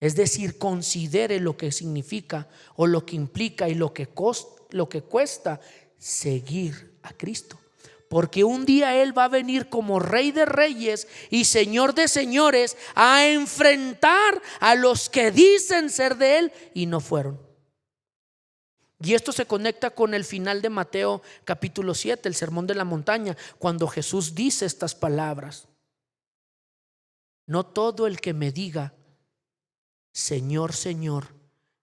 Es decir, considere lo que significa o lo que implica y lo que cuesta seguir a Cristo. Porque un día Él va a venir como Rey de Reyes y Señor de Señores a enfrentar a los que dicen ser de Él y no fueron. Y esto se conecta con el final de Mateo capítulo 7, el sermón de la montaña, cuando Jesús dice estas palabras: no todo el que me diga Señor, Señor,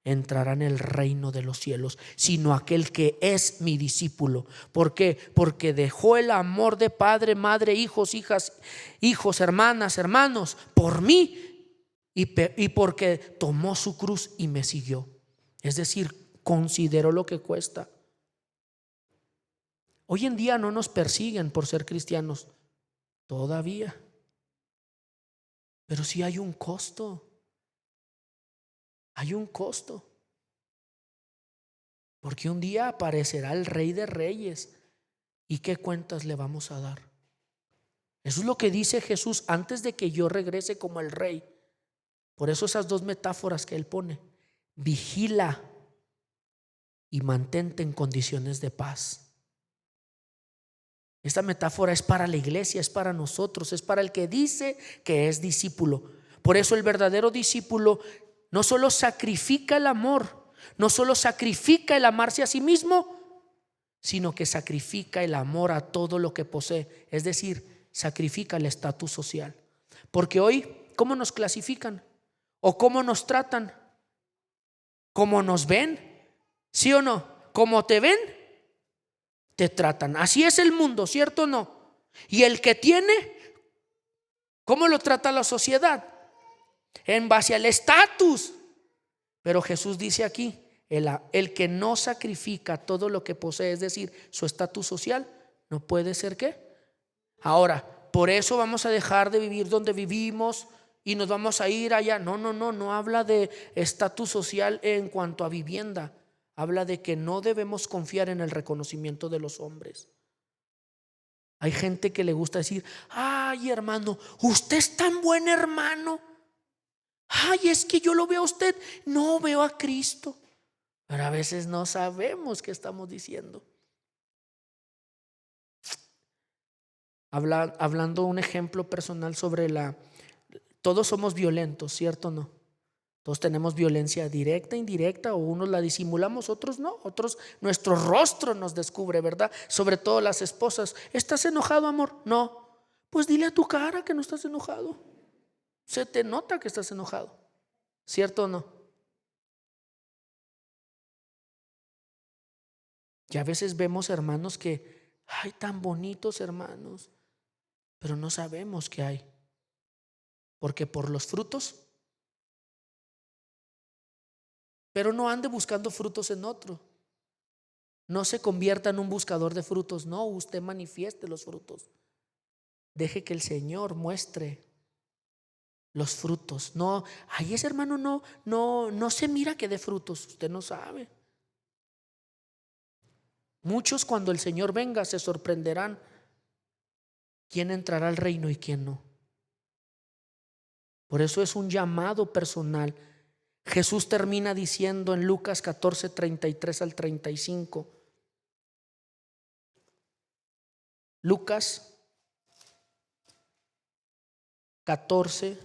entrará en el reino de los cielos, sino aquel que es mi discípulo. ¿Por qué? Porque dejó el amor de padre, madre, hijos, hijas, hermanas, hermanos por mí, y porque tomó su cruz y me siguió. Es decir, consideró lo que cuesta. Hoy en día no nos persiguen por ser cristianos todavía, pero sí hay un costo. Hay un costo, porque un día aparecerá el Rey de Reyes, ¿y qué cuentas le vamos a dar? Eso es lo que dice Jesús: antes de que yo regrese como el Rey. Por eso esas dos metáforas que Él pone: vigila y mantente en condiciones de paz. Esta metáfora es para la iglesia, es para nosotros, es para el que dice que es discípulo. Por eso el verdadero discípulo no solo sacrifica el amor, no solo sacrifica el amarse a sí mismo, sino que sacrifica el amor a todo lo que posee. Es decir, sacrifica el estatus social. Porque hoy, ¿cómo nos clasifican? ¿O cómo nos tratan? ¿Cómo nos ven? ¿Sí o no? ¿Cómo te ven? Te tratan. Así es el mundo, ¿cierto o no? Y el que tiene, ¿cómo lo trata la sociedad? En base al estatus. Pero Jesús dice aquí, el que no sacrifica todo lo que posee, es decir, su estatus social, no puede ser ¿qué? Ahora, por eso vamos a dejar de vivir donde vivimos y nos vamos a ir allá. No habla de estatus social en cuanto a vivienda. Habla de que no debemos confiar en el reconocimiento de los hombres. Hay gente que le gusta decir: ay, hermano, usted es tan buen hermano. Ay, es que yo lo veo a usted, no veo a Cristo. Pero a veces no sabemos qué estamos diciendo. Hablando un ejemplo personal sobre todos somos violentos, ¿cierto o no? Todos tenemos violencia directa, indirecta, o unos la disimulamos, otros no. Otros, nuestro rostro nos descubre, ¿verdad? Sobre todo las esposas. ¿Estás enojado, amor? No. Pues dile a tu cara que no estás enojado. Se te nota que estás enojado, ¿cierto o no? Y a veces vemos hermanos que, ay, tan bonitos hermanos, pero no sabemos qué hay. Porque por los frutos. Pero no ande buscando frutos en otro. No se convierta en un buscador de frutos. No, usted manifieste los frutos. Deje que el Señor muestre los frutos. No, ay, ese hermano no se mira que dé frutos. Usted no sabe. Muchos, cuando el Señor venga, se sorprenderán quién entrará al reino y quién no. Por eso es un llamado personal. Jesús termina diciendo en Lucas 14, 33 al 35. Lucas 14,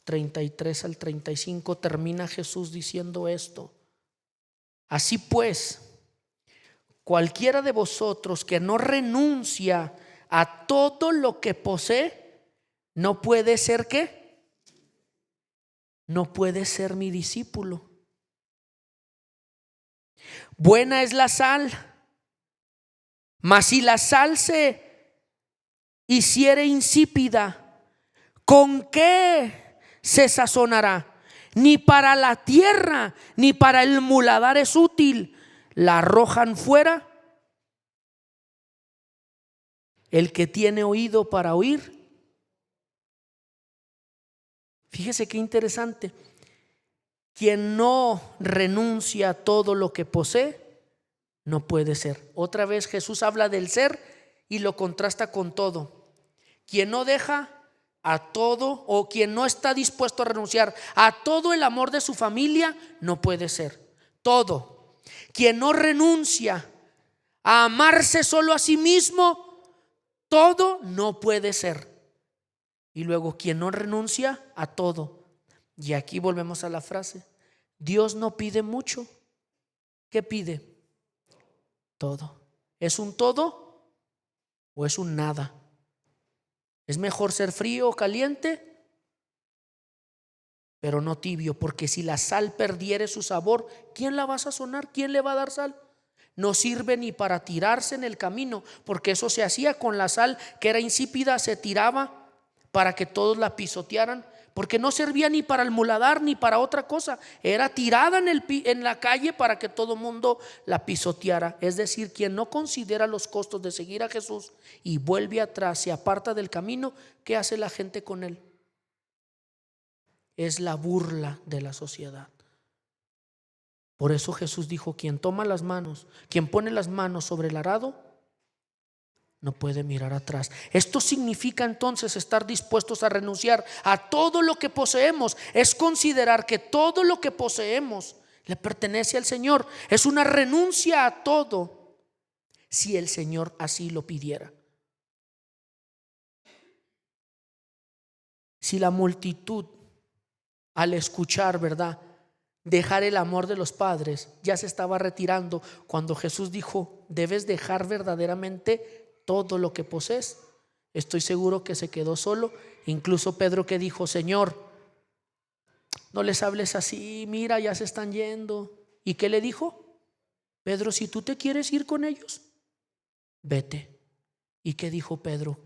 33 al 35 termina Jesús diciendo esto: así pues, cualquiera de vosotros que no renuncia a todo lo que posee, no puede ser ¿qué? No puede ser mi discípulo. Buena es la sal, mas si la sal se hiciere insípida, ¿con qué se sazonará? Ni para la tierra, ni para el muladar es útil. La arrojan fuera. El que tiene oído para oír. Fíjese qué interesante. Quien no renuncia a todo lo que posee, no puede ser. Otra vez Jesús habla del ser y lo contrasta con todo. Quien no deja a todo, o quien no está dispuesto a renunciar a todo el amor de su familia, no puede ser. Todo. Quien no renuncia a amarse solo a sí mismo, todo no puede ser. Y luego quien no renuncia a todo. Y aquí volvemos a la frase: Dios no pide mucho. ¿Qué pide? Todo. ¿Es un todo o es un nada? ¿Es mejor ser frío o caliente, pero no tibio? Porque si la sal perdiere su sabor, ¿quién la va a sazonar? ¿Quién le va a dar sal? No sirve ni para tirarse en el camino, porque eso se hacía con la sal que era insípida, se tiraba para que todos la pisotearan, porque no servía ni para el muladar ni para otra cosa. Era tirada en la calle para que todo mundo la pisoteara. Es decir, quien no considera los costos de seguir a Jesús y vuelve atrás, se aparta del camino, ¿qué hace la gente con él? Es la burla de la sociedad. Por eso Jesús dijo: quien toma las manos, quien pone las manos sobre el arado, no puede mirar atrás. Esto significa entonces estar dispuestos a renunciar a todo lo que poseemos. Es considerar que todo lo que poseemos le pertenece al Señor. Es una renuncia a todo, si el Señor así lo pidiera. Si la multitud, al escuchar, ¿verdad?, dejar el amor de los padres, ya se estaba retirando cuando Jesús dijo: debes dejar verdaderamente todo lo que posees, estoy seguro que se quedó solo. Incluso Pedro, que dijo: Señor, no les hables así, mira, ya se están yendo. ¿Y qué le dijo? Pedro, si tú te quieres ir con ellos, vete. ¿Y qué dijo Pedro?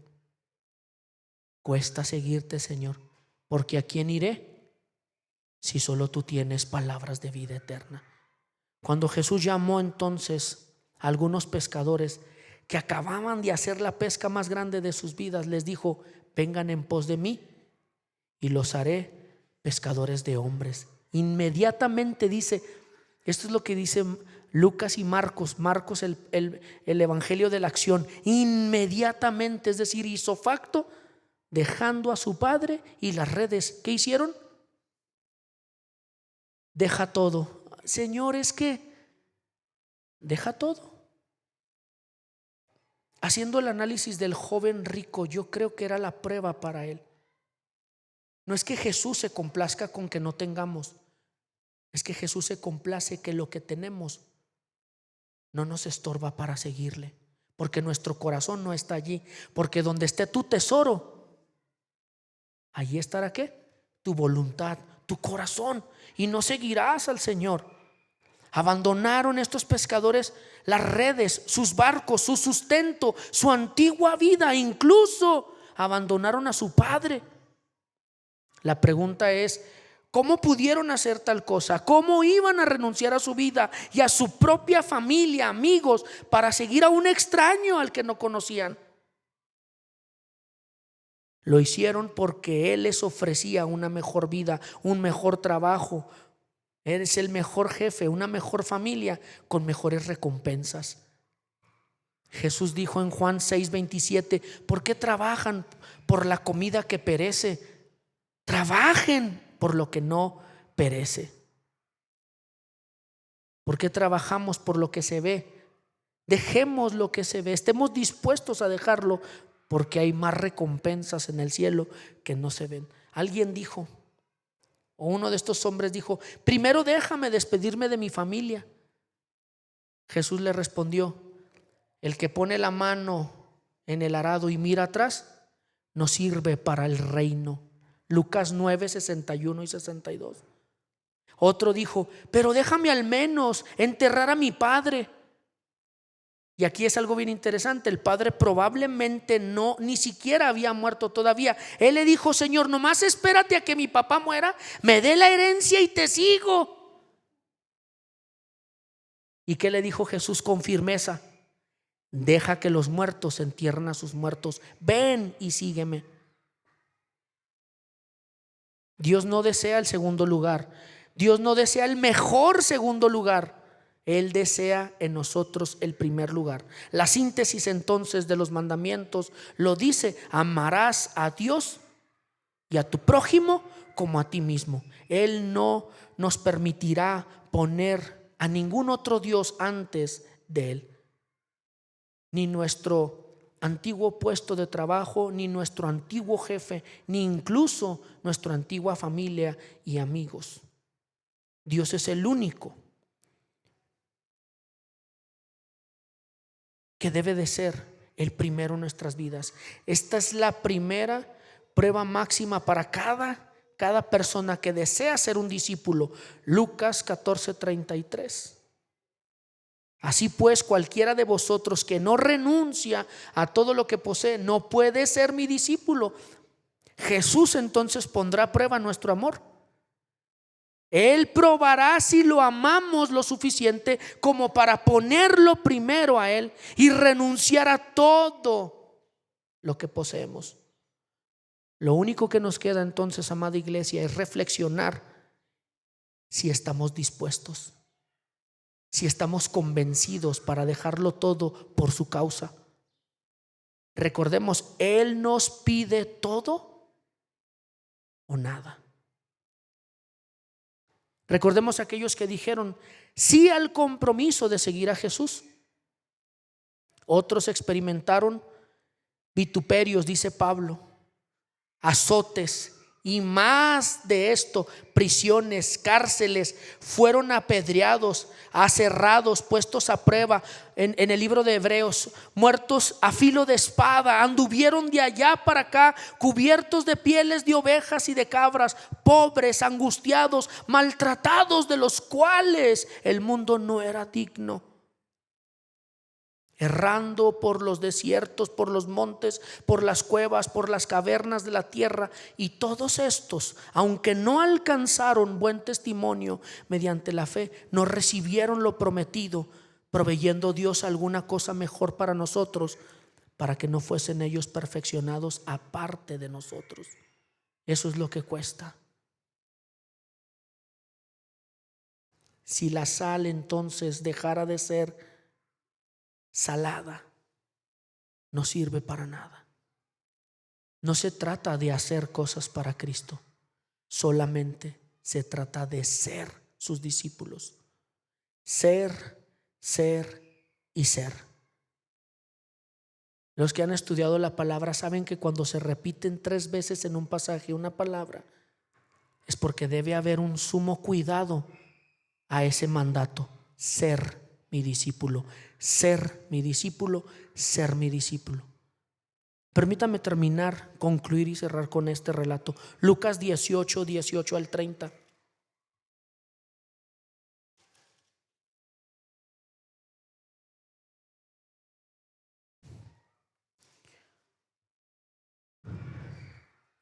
Cuesta seguirte, Señor, porque ¿a quién iré si solo tú tienes palabras de vida eterna. Cuando Jesús llamó entonces a algunos pescadores que acababan de hacer la pesca más grande de sus vidas, les dijo: vengan en pos de mí y los haré pescadores de hombres. Inmediatamente dice, esto es lo que dice Lucas y Marcos, el evangelio de la acción. Inmediatamente, es decir, hizo facto, dejando a su padre y las redes. ¿Qué hicieron? Deja todo. Señor, es que deja todo. Haciendo el análisis del joven rico, yo creo que era la prueba para él. No es que Jesús se complazca con que no tengamos, es que Jesús se complace que lo que tenemos no nos estorba para seguirle, porque nuestro corazón no está allí. Porque donde esté tu tesoro, allí estará ¿qué? Tu voluntad, tu corazón, y no seguirás al Señor. Abandonaron estos pescadores las redes, sus barcos, su sustento, su antigua vida, incluso abandonaron a su padre. La pregunta es: ¿cómo pudieron hacer tal cosa? ¿Cómo iban a renunciar a su vida y a su propia familia, amigos, para seguir a un extraño al que no conocían? Lo hicieron porque Él les ofrecía una mejor vida, un mejor trabajo. Él es el mejor jefe, una mejor familia con mejores recompensas. Jesús dijo en Juan 6:27: ¿por qué trabajan por la comida que perece? Trabajen por lo que no perece. ¿Por qué trabajamos por lo que se ve? Dejemos lo que se ve, estemos dispuestos a dejarlo, porque hay más recompensas en el cielo que no se ven. Alguien dijo, o uno de estos hombres dijo: primero déjame despedirme de mi familia. Jesús le respondió: el que pone la mano en el arado y mira atrás no sirve para el reino. Lucas 9, 61 y 62. Otro dijo: pero déjame al menos enterrar a mi padre. Y aquí es algo bien interesante. El padre probablemente ni siquiera había muerto todavía. Él le dijo: Señor, nomás espérate a que mi papá muera, me dé la herencia y te sigo. ¿Y qué le dijo Jesús con firmeza? Deja que los muertos entierren a sus muertos, ven y sígueme. Dios no desea el segundo lugar. Dios no desea el mejor segundo lugar. Él desea en nosotros el primer lugar. La síntesis entonces de los mandamientos lo dice: amarás a Dios y a tu prójimo como a ti mismo. Él no nos permitirá poner a ningún otro Dios antes de Él. Ni nuestro antiguo puesto de trabajo, ni nuestro antiguo jefe, ni incluso nuestra antigua familia y amigos. Dios es el único que debe de ser el primero en nuestras vidas. Esta es la primera prueba máxima para cada persona que desea ser un discípulo. Lucas 14:33. Así pues, cualquiera de vosotros que no renuncia a todo lo que posee no puede ser mi discípulo. Jesús entonces pondrá a prueba nuestro amor. Él probará si lo amamos lo suficiente como para ponerlo primero a Él y renunciar a todo lo que poseemos. Lo único que nos queda entonces, amada iglesia, es reflexionar si estamos dispuestos, si estamos convencidos para dejarlo todo por su causa. Recordemos, Él nos pide todo o nada. Recordemos a aquellos que dijeron sí al compromiso de seguir a Jesús. Otros experimentaron vituperios, dice Pablo, azotes y más de esto, prisiones, cárceles, fueron apedreados, aserrados, puestos a prueba. En el libro de Hebreos, muertos a filo de espada, anduvieron de allá para acá, cubiertos de pieles de ovejas y de cabras, pobres, angustiados, maltratados, de los cuales el mundo no era digno. errando por los desiertos, por los montes, por las cuevas, por las cavernas de la tierra. Y todos estos, aunque no alcanzaron buen testimonio mediante la fe, no recibieron lo prometido, proveyendo Dios alguna cosa mejor para nosotros, para que no fuesen ellos perfeccionados aparte de nosotros. Eso es lo que cuesta. Si la sal entonces dejara de ser salada, no sirve para nada. No se trata de hacer cosas para Cristo, solamente se trata de ser sus discípulos. Ser, ser y ser. Los que han estudiado la palabra saben que cuando se repiten 3 veces en un pasaje una palabra, es porque debe haber un sumo cuidado a ese mandato: ser mi discípulo, ser mi discípulo, ser mi discípulo. Permítame terminar, concluir y cerrar con este relato. Lucas 18, 18 al 30.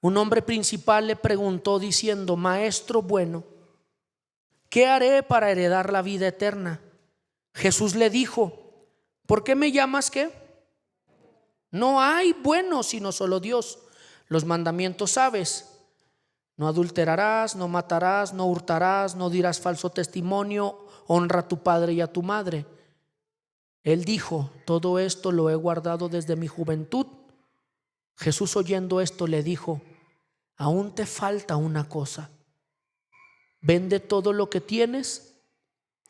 Un hombre principal le preguntó diciendo: Maestro bueno, ¿qué haré para heredar la vida eterna? Jesús le dijo: ¿por qué me llamas qué? No hay bueno sino solo Dios. Los mandamientos sabes: no adulterarás, no matarás, no hurtarás, no dirás falso testimonio, honra a tu padre y a tu madre. Él dijo: todo esto lo he guardado desde mi juventud. Jesús, oyendo esto, le dijo: aún te falta una cosa. Vende todo lo que tienes,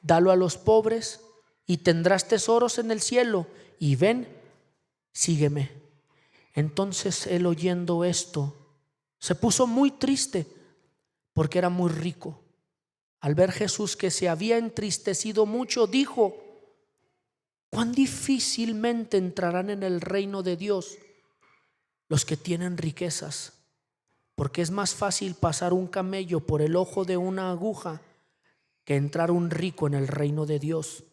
dalo a los pobres y tendrás tesoros en el cielo, y ven, sígueme. Entonces él, oyendo esto, se puso muy triste porque era muy rico. Al ver Jesús que se había entristecido mucho, dijo: cuán difícilmente entrarán en el reino de Dios los que tienen riquezas, porque es más fácil pasar un camello por el ojo de una aguja que entrar un rico en el reino de Dios.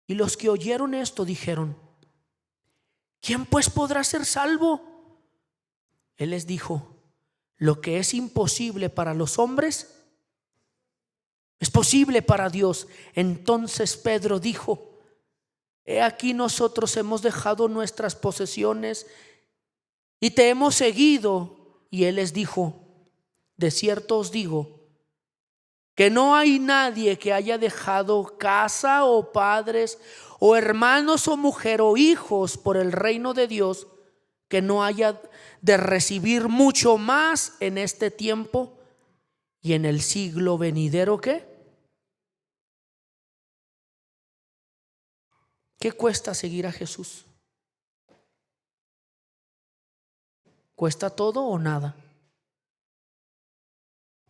Y los que oyeron esto dijeron: ¿quién pues podrá ser salvo? Él les dijo: lo que es imposible para los hombres es posible para Dios. Entonces Pedro dijo: he aquí, nosotros hemos dejado nuestras posesiones y te hemos seguido. Y él les dijo: de cierto os digo que no hay nadie que haya dejado casa o padres o hermanos o mujer o hijos por el reino de Dios, que no haya de recibir mucho más en este tiempo y en el siglo venidero. ¿Qué? ¿Qué cuesta seguir a Jesús? ¿Cuesta todo o nada?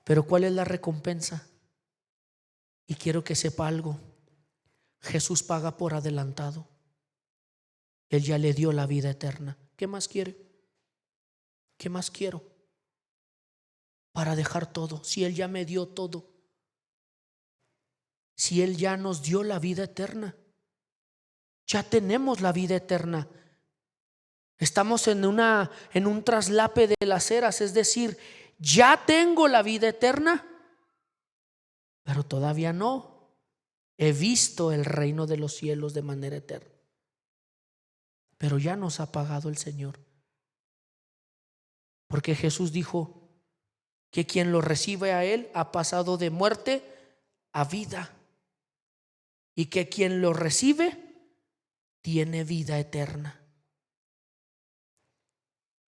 Pero ¿cuál es la recompensa? Y quiero que sepa algo: Jesús paga por adelantado. Él ya le dio la vida eterna. ¿Qué más quiere? ¿Qué más quiero para dejar todo? Si Él ya me dio todo, si Él ya nos dio la vida eterna, ya tenemos la vida eterna. Estamos en un traslape de las eras, es decir, ya tengo la vida eterna, pero todavía no he visto el reino de los cielos de manera eterna. Pero ya nos ha pagado el Señor, porque Jesús dijo que quien lo recibe a Él ha pasado de muerte a vida, y que quien lo recibe tiene vida eterna.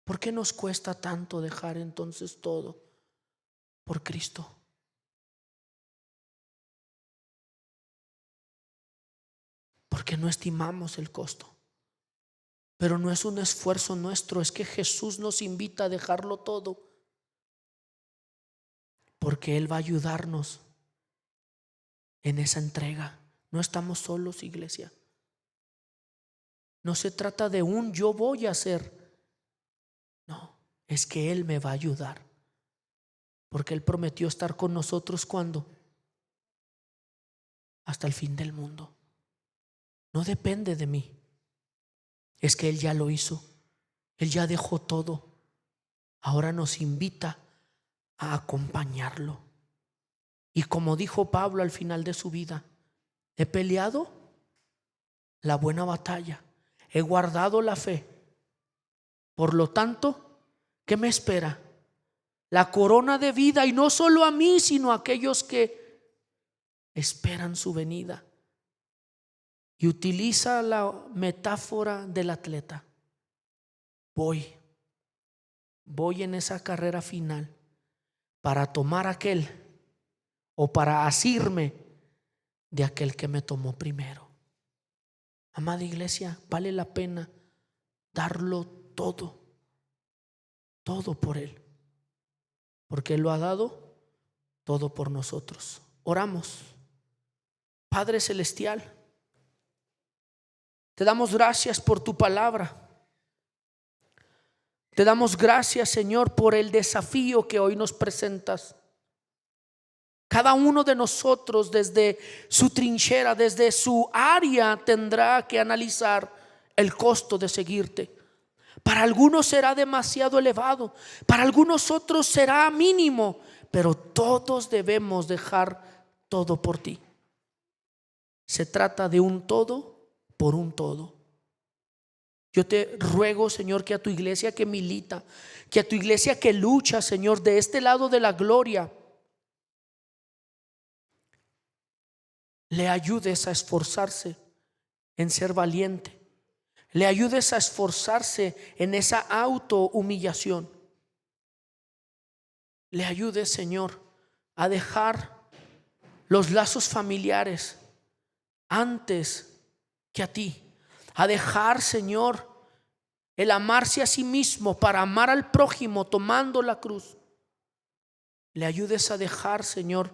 ¿Por qué nos cuesta tanto dejar entonces todo por Cristo? Porque no estimamos el costo. Pero no es un esfuerzo nuestro, es que Jesús nos invita a dejarlo todo, porque Él va a ayudarnos en esa entrega. No estamos solos, iglesia. No se trata de un yo voy a hacer. No, es que Él me va a ayudar, porque Él prometió estar con nosotros ¿cuándo? Hasta el fin del mundo. No depende de mí, es que Él ya lo hizo. Él ya dejó todo. Ahora nos invita a acompañarlo. Y como dijo Pablo al final de su vida, he peleado la buena batalla, he guardado la fe. Por lo tanto, ¿qué me espera? La corona de vida, y no solo a mí, sino a aquellos que esperan su venida. Y utiliza la metáfora del atleta. Voy en esa carrera final para tomar aquel, o para asirme de aquel que me tomó primero. Amada iglesia, vale la pena darlo todo por Él, porque Él lo ha dado todo por nosotros. Oramos. Padre celestial, te damos gracias por tu palabra. Te damos gracias, Señor, por el desafío que hoy nos presentas. Cada uno de nosotros, desde su trinchera, desde su área, tendrá que analizar el costo de seguirte. Para algunos será demasiado elevado, para algunos otros será mínimo, pero todos debemos dejar todo por ti. Se trata de un todo por un todo. Yo te ruego, Señor, que a tu iglesia que milita, que a tu iglesia que lucha, Señor, de este lado de la gloria, le ayudes a esforzarse en ser valiente. Le ayudes a esforzarse en esa autohumillación. Le ayudes, Señor, a dejar los lazos familiares antes que a ti. A dejar, Señor, el amarse a sí mismo para amar al prójimo tomando la cruz. Le ayudes a dejar, Señor,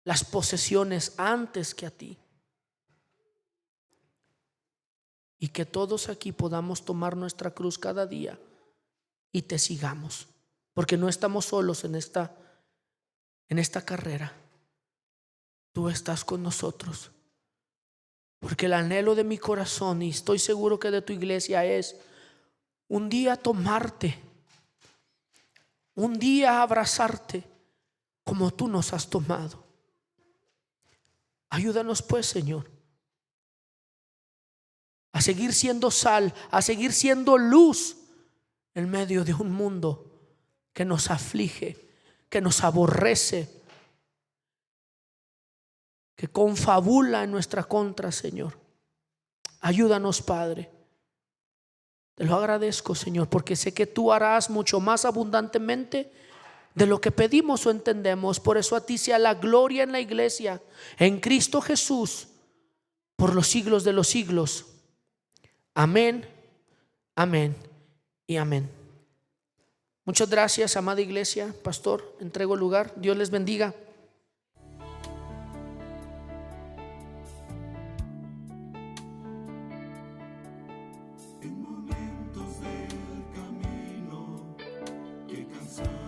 las posesiones antes que a ti. Y que todos aquí podamos tomar nuestra cruz cada día y te sigamos, porque no estamos solos en esta carrera. Tú estás con nosotros. Porque el anhelo de mi corazón, y estoy seguro que de tu iglesia, es un día tomarte, un día abrazarte como tú nos has tomado. Ayúdanos pues, Señor, a seguir siendo sal, a seguir siendo luz en medio de un mundo que nos aflige, que nos aborrece, que confabula en nuestra contra, Señor. Ayúdanos, Padre. Te lo agradezco, Señor, porque sé que tú harás mucho más abundantemente de lo que pedimos o entendemos. Por eso a ti sea la gloria en la iglesia, en Cristo Jesús, por los siglos de los siglos. Amén, amén y amén. Muchas gracias, amada iglesia. Pastor, entrego el lugar. Dios les bendiga. En momentos del camino que cansamos.